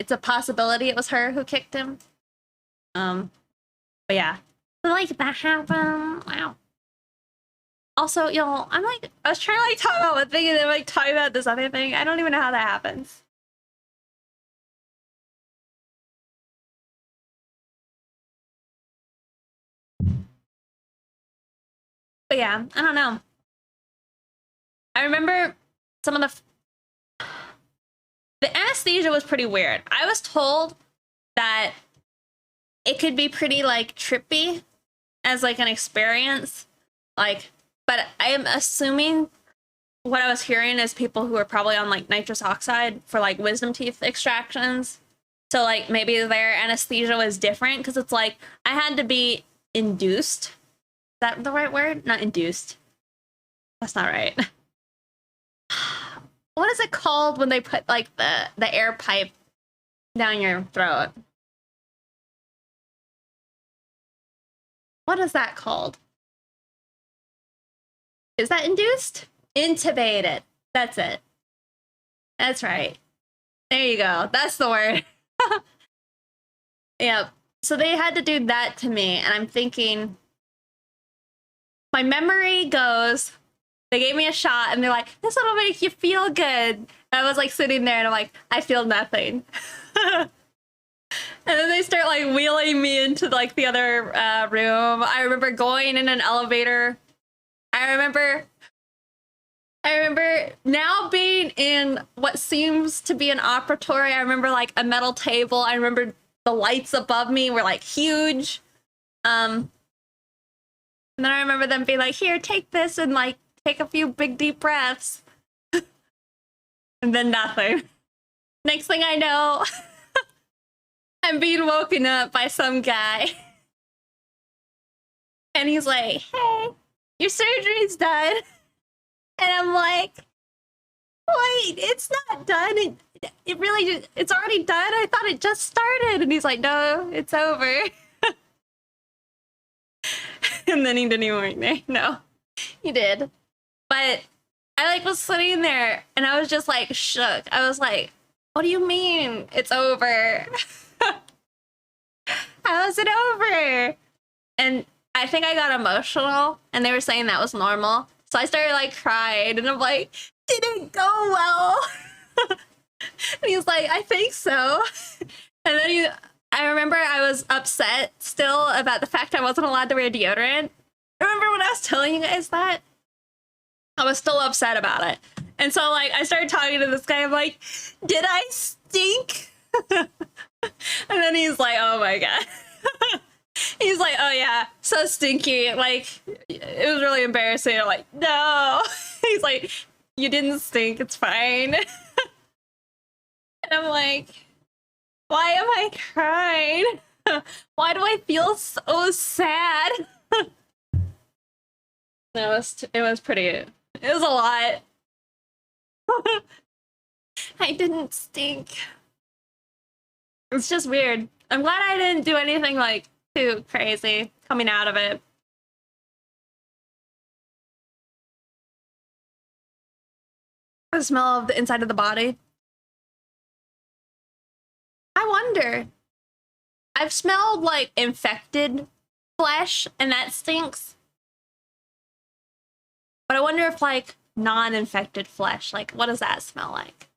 it's a possibility it was her who kicked him. But yeah. Like that happened. Wow. Also, y'all, I was trying to like talk about one thing and then like talk about this other thing. I don't even know how that happens. But yeah, I don't know. I remember some of the the anesthesia was pretty weird. I was told that it could be pretty like trippy as like an experience, like, but I am assuming what I was hearing is people who are probably on like nitrous oxide for like wisdom teeth extractions. So like maybe their anesthesia was different because it's like I had to be induced. Is that the right word? Not induced. That's not right. What is it called when they put like the air pipe down your throat? What is that called? Is that induced? Intubated. That's it. That's right. There you go. That's the word. Yep. So they had to do that to me, and I'm thinking, my memory goes, they gave me a shot, and they're like, this will make you feel good. And I was like sitting there, and I'm like, I feel nothing. And then they start like wheeling me into like the other room. I remember going in an elevator. I remember now being in what seems to be an operatory. I remember like a metal table. I remember the lights above me were like huge. And then I remember them being like, here, take this and like take a few big deep breaths. And then nothing. Next thing I know, I'm being woken up by some guy. And he's like, hey, your surgery's done. And I'm like, wait, it's not done. It really, it's already done. I thought it just started. And he's like, no, it's over. And then he didn't even work there. No, he did. But I like was sitting there and I was just like shook. I was like, what do you mean it's over? How is it over? And I think I got emotional and they were saying that was normal. So I started like crying and I'm like, didn't go well. And he's like, I think so. And then I remember I was upset still about the fact I wasn't allowed to wear deodorant. Remember when I was telling you guys that? I was still upset about it. And so like I started talking to this guy. I'm like, did I stink? And then he's like, oh my God. He's like, oh yeah, so stinky. Like, it was really embarrassing. I'm like, no. He's like, you didn't stink. It's fine. And I'm like, why am I crying? Why do I feel so sad? No, it was pretty, it was a lot. I didn't stink. It's just weird. I'm glad I didn't do anything like too crazy coming out of it. The smell of the inside of the body. I wonder. I've smelled like infected flesh and that stinks. But I wonder if like non-infected flesh, like what does that smell like?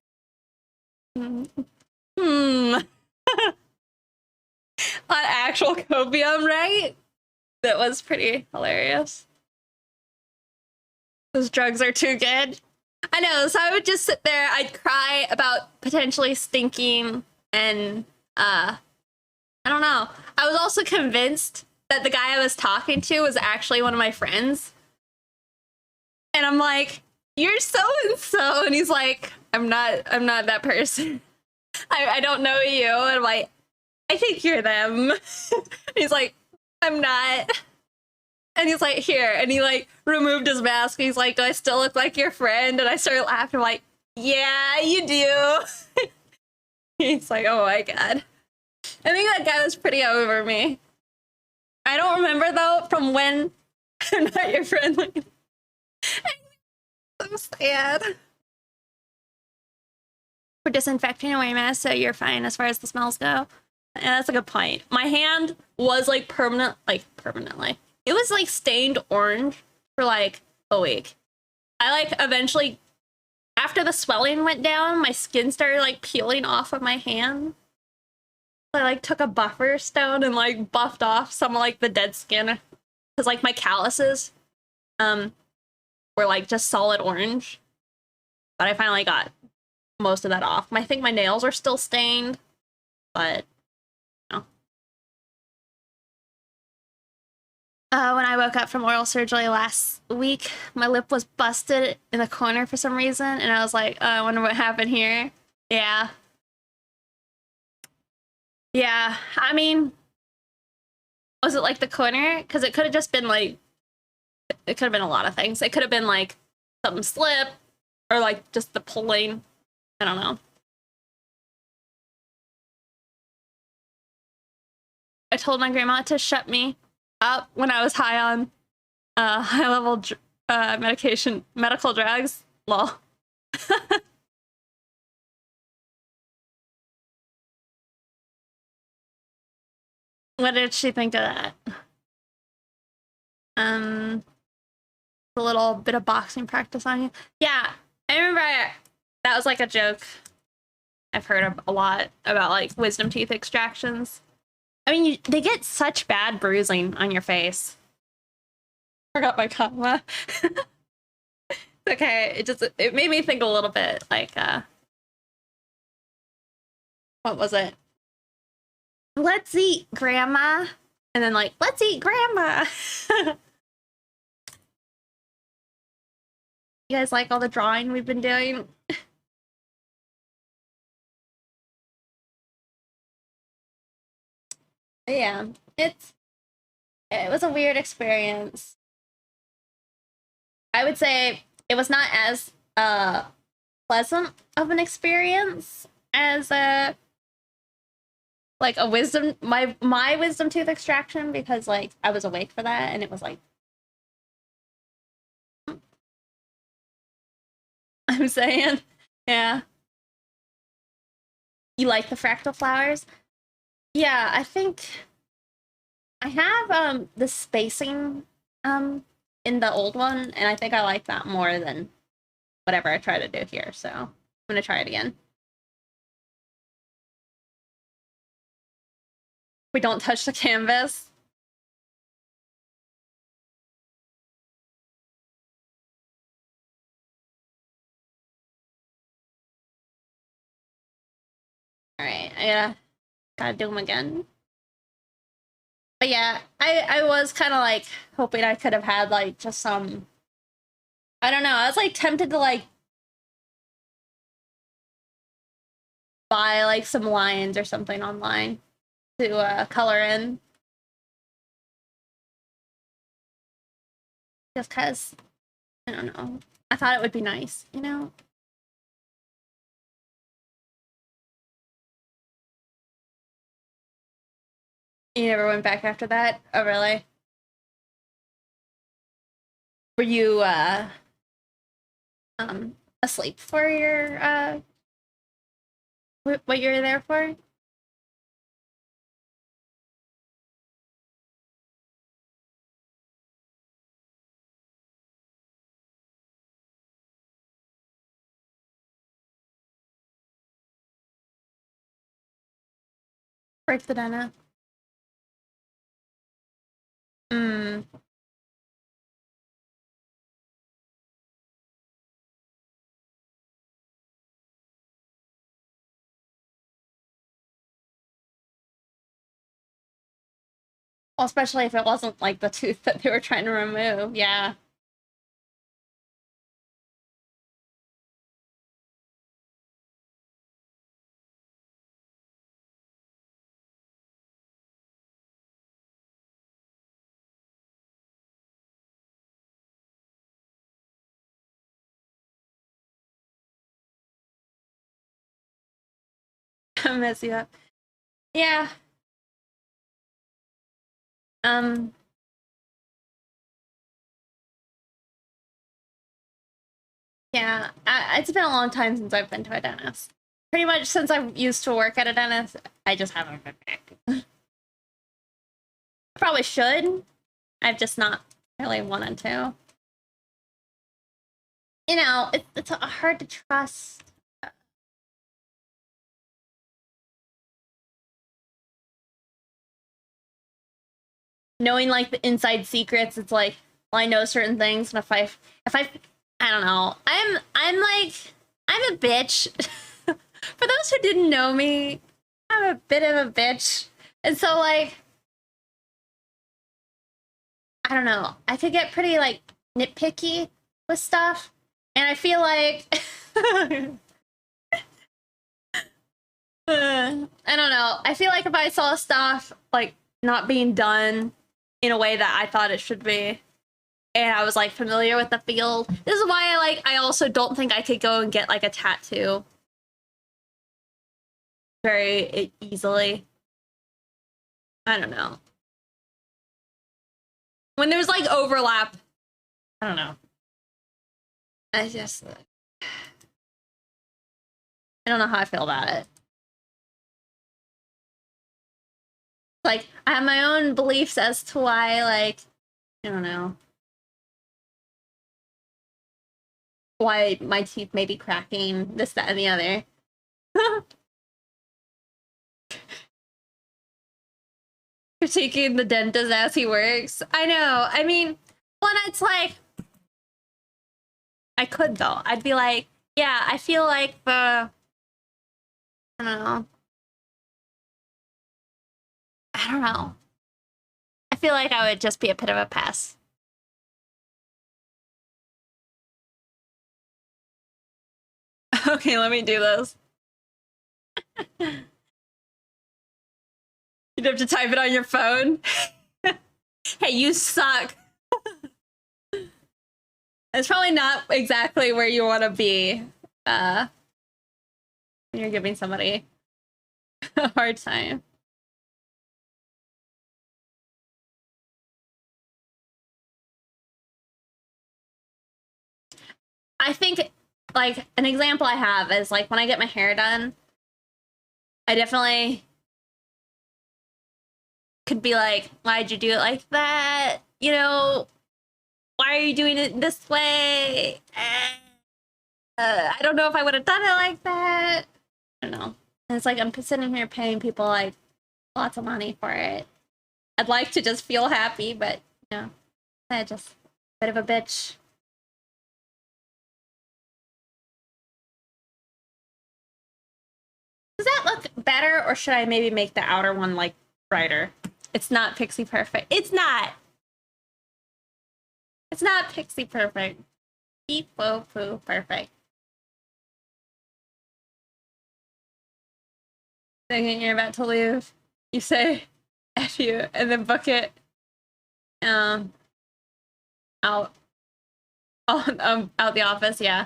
Hmm. On actual copium, right? That was pretty hilarious. Those drugs are too good. I know, so I would just sit there, I'd cry about potentially stinking, and I don't know. I was also convinced that the guy I was talking to was actually one of my friends. And I'm like, you're so and so, and he's like, I'm not that person. I don't know you. And I'm like, I think you're them. He's like, I'm not. And he's like, here. And he like removed his mask. He's like, do I still look like your friend? And I started laughing. I'm like, yeah, you do. He's like, oh my God. I think that guy was pretty over me. I don't remember though from when I'm not your friend. Like, I'm so sad. We're disinfecting away masks, so you're fine as far as the smells go. And that's a good point. My hand was like permanently. It was like stained orange for like a week. I like eventually, after the swelling went down, my skin started like peeling off of my hand. I like took a buffer stone and like buffed off some of like the dead skin. Cause like my calluses were like just solid orange. But I finally got most of that off. I think my nails are still stained, but no. When I woke up from oral surgery last week, my lip was busted in the corner for some reason, and I was like, oh, I wonder what happened here. Yeah. Yeah, I mean, was it like the corner? Because it could have just been like, it could have been a lot of things. It could have been like something slip, or like just the pulling. I don't know. I told my grandma to shut me up when I was high on high level medical drugs. Lol. What did she think of that? A little bit of boxing practice on you. Yeah, I remember that was like a joke I've heard a lot about, like wisdom teeth extractions. I mean, they get such bad bruising on your face. Forgot my comma. Okay, it made me think a little bit like what was it? Let's eat, grandma. And then like, let's eat, grandma. You guys like all the drawing we've been doing? Yeah, it was a weird experience. I would say it was not as pleasant of an experience as like a wisdom my wisdom tooth extraction, because like I was awake for that and it was like I'm saying, yeah. You like the fractal flowers? Yeah, I think I have the spacing in the old one, and I think I like that more than whatever I try to do here, so I'm gonna try it again. We don't touch the canvas. All right, I gotta do them again. But yeah, I was kind of like hoping I could have had like just some, I don't know, I was like tempted to like buy like some lines or something online to color in. Just cause, I don't know, I thought it would be nice, you know? You never went back after that? Oh, really? Were you asleep for your what you were there for? Break the dino. Hmm. Well, especially if it wasn't like the tooth that they were trying to remove. Yeah. Mess you up. Yeah. Um. Yeah. It's been a long time since I've been to a dentist. Pretty much since I used to work at a dentist, I just haven't been back. I probably should. I've just not really wanted to. You know, it's hard to trust. Knowing like the inside secrets, it's like, well, I know certain things, and if I don't know, I'm like, I'm a bitch. For those who didn't know me, I'm a bit of a bitch. And so, like, I don't know. I could get pretty, like, nitpicky with stuff. And I feel like. I don't know. I feel like if I saw stuff, like, not being done in a way that I thought it should be, and I was, like, familiar with the field, this is why I also don't think I could go and get, like, a tattoo very easily. I don't know. When there's, like, overlap, I don't know. I don't know how I feel about it. Like, I have my own beliefs as to why, like, I don't know. Why my teeth may be cracking, this, that, and the other. Critiquing the dentist as he works. I know. I mean, when it's like, I could though. I'd be like, yeah, I feel like I don't know. I don't know. I feel like I would just be a bit of a pass. Okay, let me do this. You'd have to type it on your phone. Hey, you suck. It's probably not exactly where you want to be when you're giving somebody a hard time. I think, like, an example I have is, like, when I get my hair done, I definitely could be like, why'd you do it like that? You know, why are you doing it this way? I don't know if I would have done it like that. I don't know. And it's like I'm sitting here paying people, like, lots of money for it. I'd like to just feel happy, but, you know, I'm just a bit of a bitch. Does that look better, or should I maybe make the outer one, like, brighter? It's not pixie perfect. It's not. It's not pixie perfect. Beep, boo, poo, perfect. Thinking you're about to leave, you say F you, and then book it um out out the office, yeah.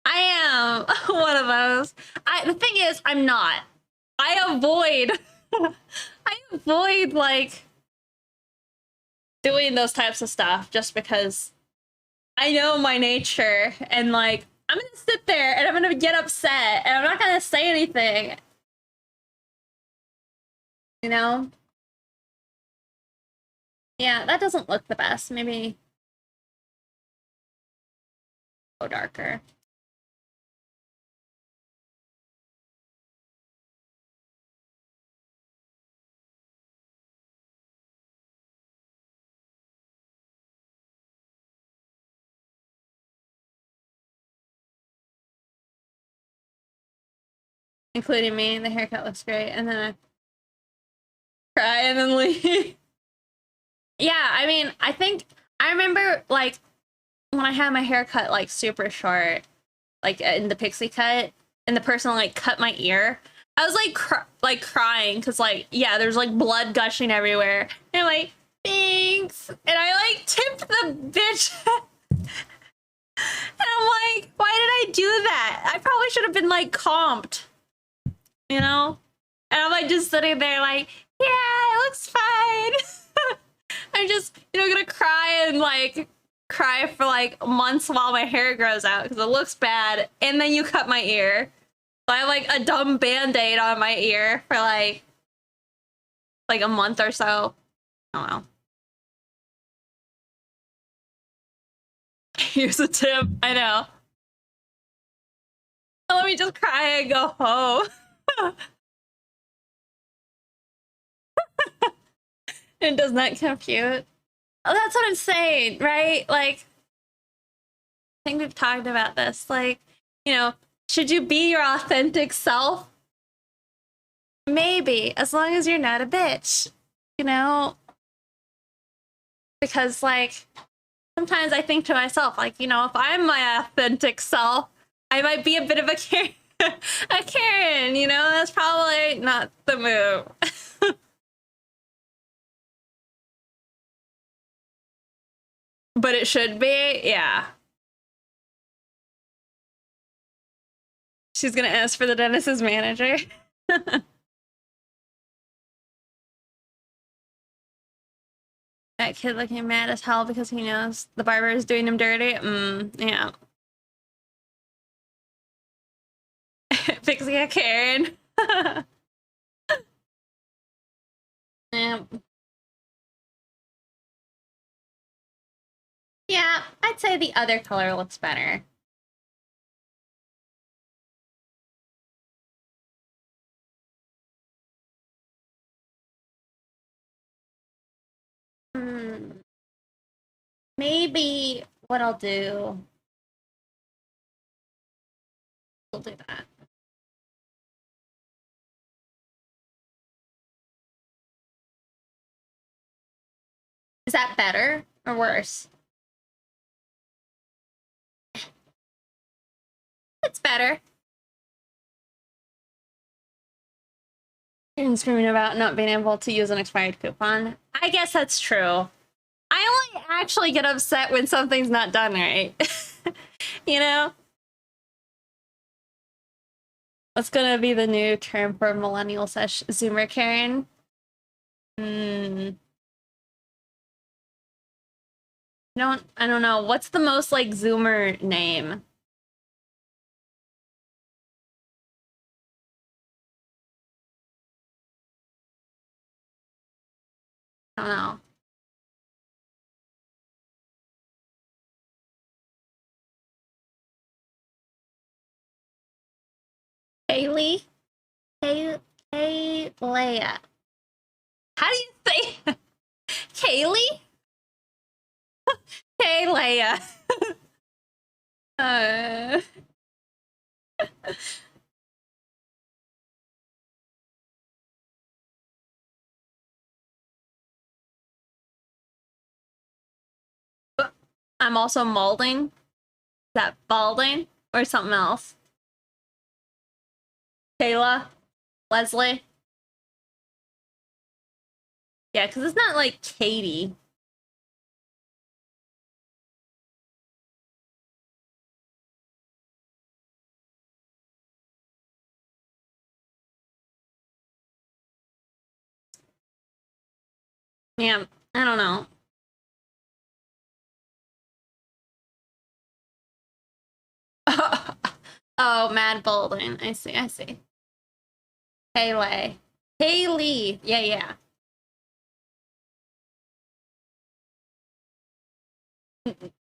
I am one of those. The thing is, I'm not. I avoid I avoid, like, doing those types of stuff just because I know my nature, and, like, I'm gonna sit there and I'm gonna get upset and I'm not gonna say anything. You know? Yeah, that doesn't look the best. Maybe go darker. Including me. The haircut looks great. And then I cry and then leave. Yeah, I mean, I think I remember, like, when I had my hair cut, like, super short, like, in the pixie cut, and the person, like, cut my ear. I was like crying because, like, yeah, there's, like, blood gushing everywhere. And I'm like, thanks. And I, like, tipped the bitch. And I'm like, why did I do that? I probably should have been, like, comped. You know? And I'm, like, just sitting there like, yeah, it looks fine. I'm just, you know, gonna cry and, like, cry for, like, months while my hair grows out because it looks bad. And then you cut my ear. So I have, like, a dumb band-aid on my ear for, like a month or so. I don't know. Here's a tip. I know. Let me just cry and go home. And doesn't that compute? Oh, that's what I'm saying, right? Like, think we've talked about this. Like, you know, should you be your authentic self? Maybe, as long as you're not a bitch, you know? Because, like, sometimes I think to myself, like, you know, if I'm my authentic self, I might be a bit of a Karen, a Karen, you know? That's probably not the move. But it should be, yeah. She's gonna ask for the dentist's manager. That kid looking mad as hell because he knows the barber is doing him dirty. Yeah. Fixing a Karen. Yeah. Yeah, I'd say the other color looks better. Maybe what I'll do, we'll do that. Is that better or worse? It's better. And screaming about not being able to use an expired coupon. I guess that's true. I only actually get upset when something's not done right. You know? What's gonna be the new term for millennial slash Zoomer Karen? I don't know. What's the most like Zoomer name? I don't know. Kaylee? Leia. How do you say Kaylee? Hey Leia. uh I'm also molding. Is that balding or something else? Kayla? Leslie? Yeah, because it's not like Katie. Yeah, I don't know. Oh, Mad Balding. I see, I see. Haley. Haley. Yeah, yeah.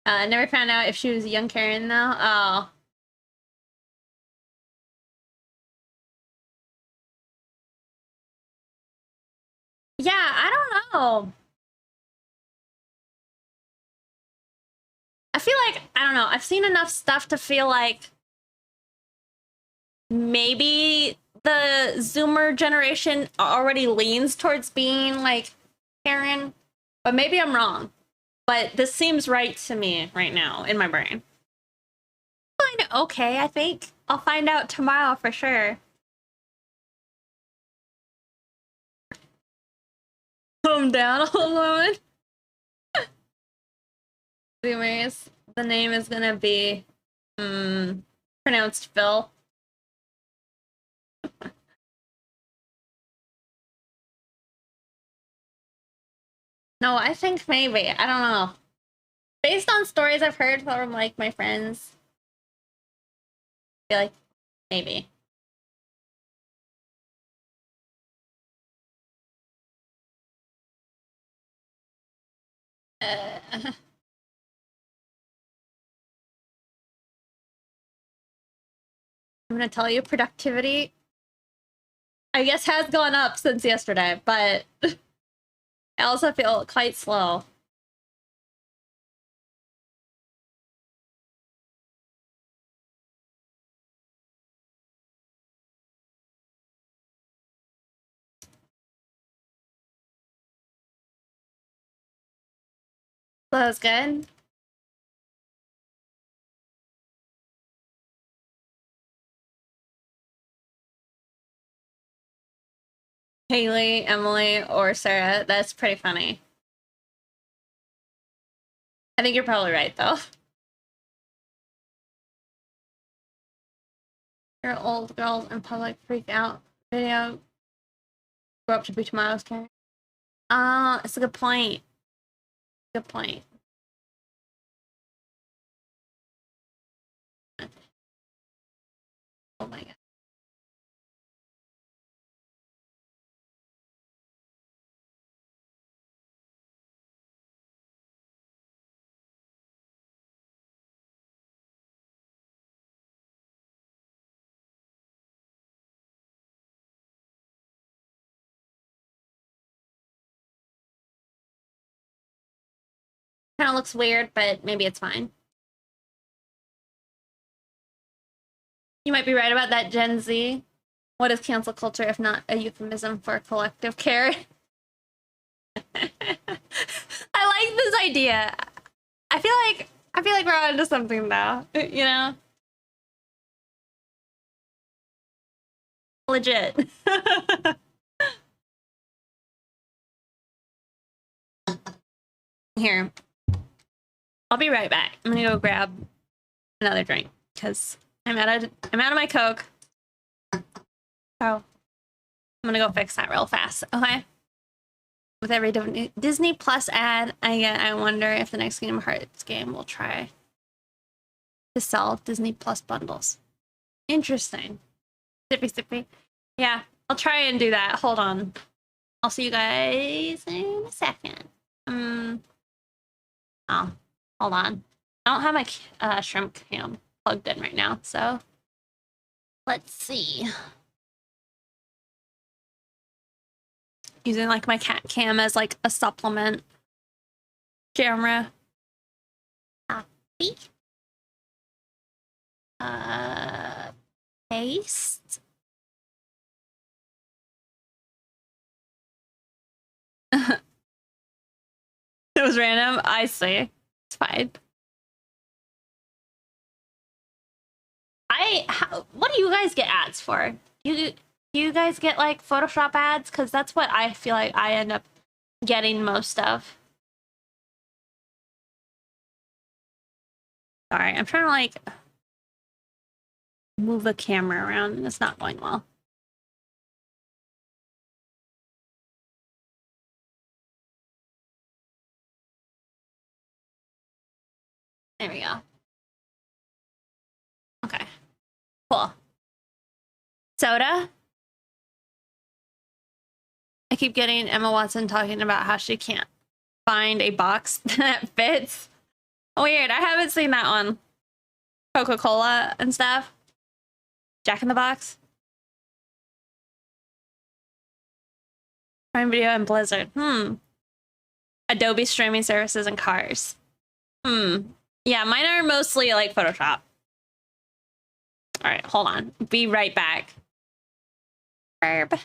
Never found out if she was a young Karen though. Oh. Yeah, I don't know. I feel like, I don't know, I've seen enough stuff to feel like maybe the Zoomer generation already leans towards being like Karen, but maybe I'm wrong. But this seems right to me right now in my brain. Kind of okay, I think. I'll find out tomorrow for sure. Calm down, old woman. Zoomers. The name is gonna be pronounced Phil. No, I think maybe. I don't know. Based on stories I've heard from like my friends, I feel like maybe. I'm gonna tell you, productivity, I guess, has gone up since yesterday, but I also feel quite slow. That was good. Haley, Emily, or Sarah. That's pretty funny. I think you're probably right, though. Your old girls in public freak out video. Grow up to be tomorrow's character. It's a good point. Good point. Oh my god. Kind of looks weird, but maybe it's fine. You might be right about that, Gen Z. What is cancel culture if not a euphemism for collective care? I like this idea. I feel like we're onto something now. You know? Legit. Here. I'll be right back. I'm gonna go grab another drink because I'm out of my Coke. So I'm gonna go fix that real fast. Okay. With every Disney Plus ad I get, I wonder if the next Kingdom Hearts game will try to sell Disney Plus bundles. Interesting. Sippy sippy. Yeah, I'll try and do that. Hold on. I'll see you guys in a second. Oh, hold on. I don't have my shrimp cam plugged in right now, so let's see. Using like my cat cam as like a supplement camera. Copy. Paste. It was random. I see. It's fine. What do you guys get ads for? Do you guys get like Photoshop ads? Because that's what I feel like I end up getting most of. Sorry, I'm trying to like move the camera around and it's not going well. There we go. Okay. Cool. Soda? I keep getting Emma Watson talking about how she can't find a box that fits. Weird. I haven't seen that on Coca-Cola and stuff. Jack in the Box. Prime Video and Blizzard. Adobe streaming services and cars. Yeah, mine are mostly like Photoshop. All right, hold on. Be right back. Verb.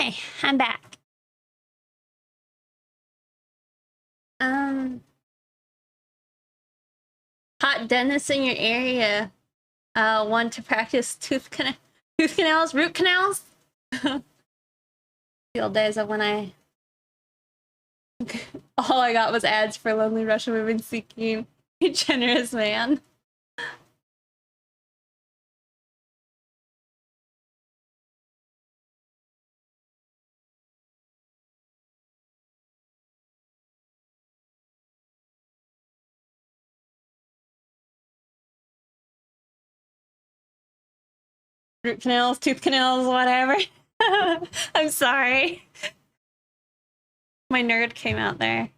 Okay, I'm back. Hot dentists in your area want to practice tooth canals, root canals. The old days of when all I got was ads for lonely Russian women seeking a generous man. Root canals, tooth canals, whatever. I'm sorry. My nerd came out there.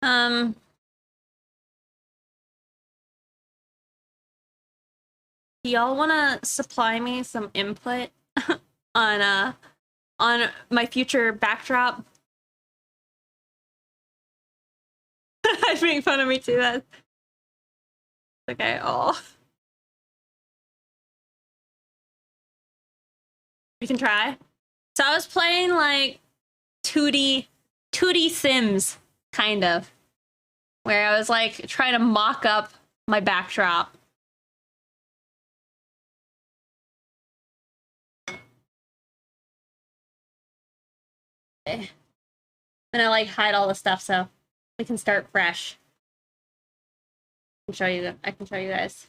Do y'all want to supply me some input on my future backdrop? I'd make fun of me too. That's okay. Oh, you can try. So I was playing like 2D Sims, kind of, where I was like trying to mock up my backdrop. And I like hide all the stuff so we can start fresh. I can show you guys.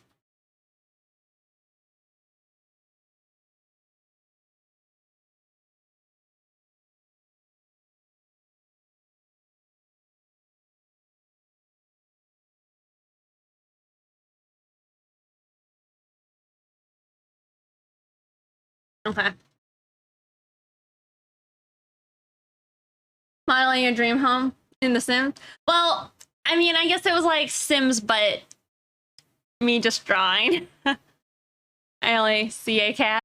Okay. Modeling your dream home in The Sims. Well, I mean, I guess it was like Sims, but me just drawing. I only see a cat.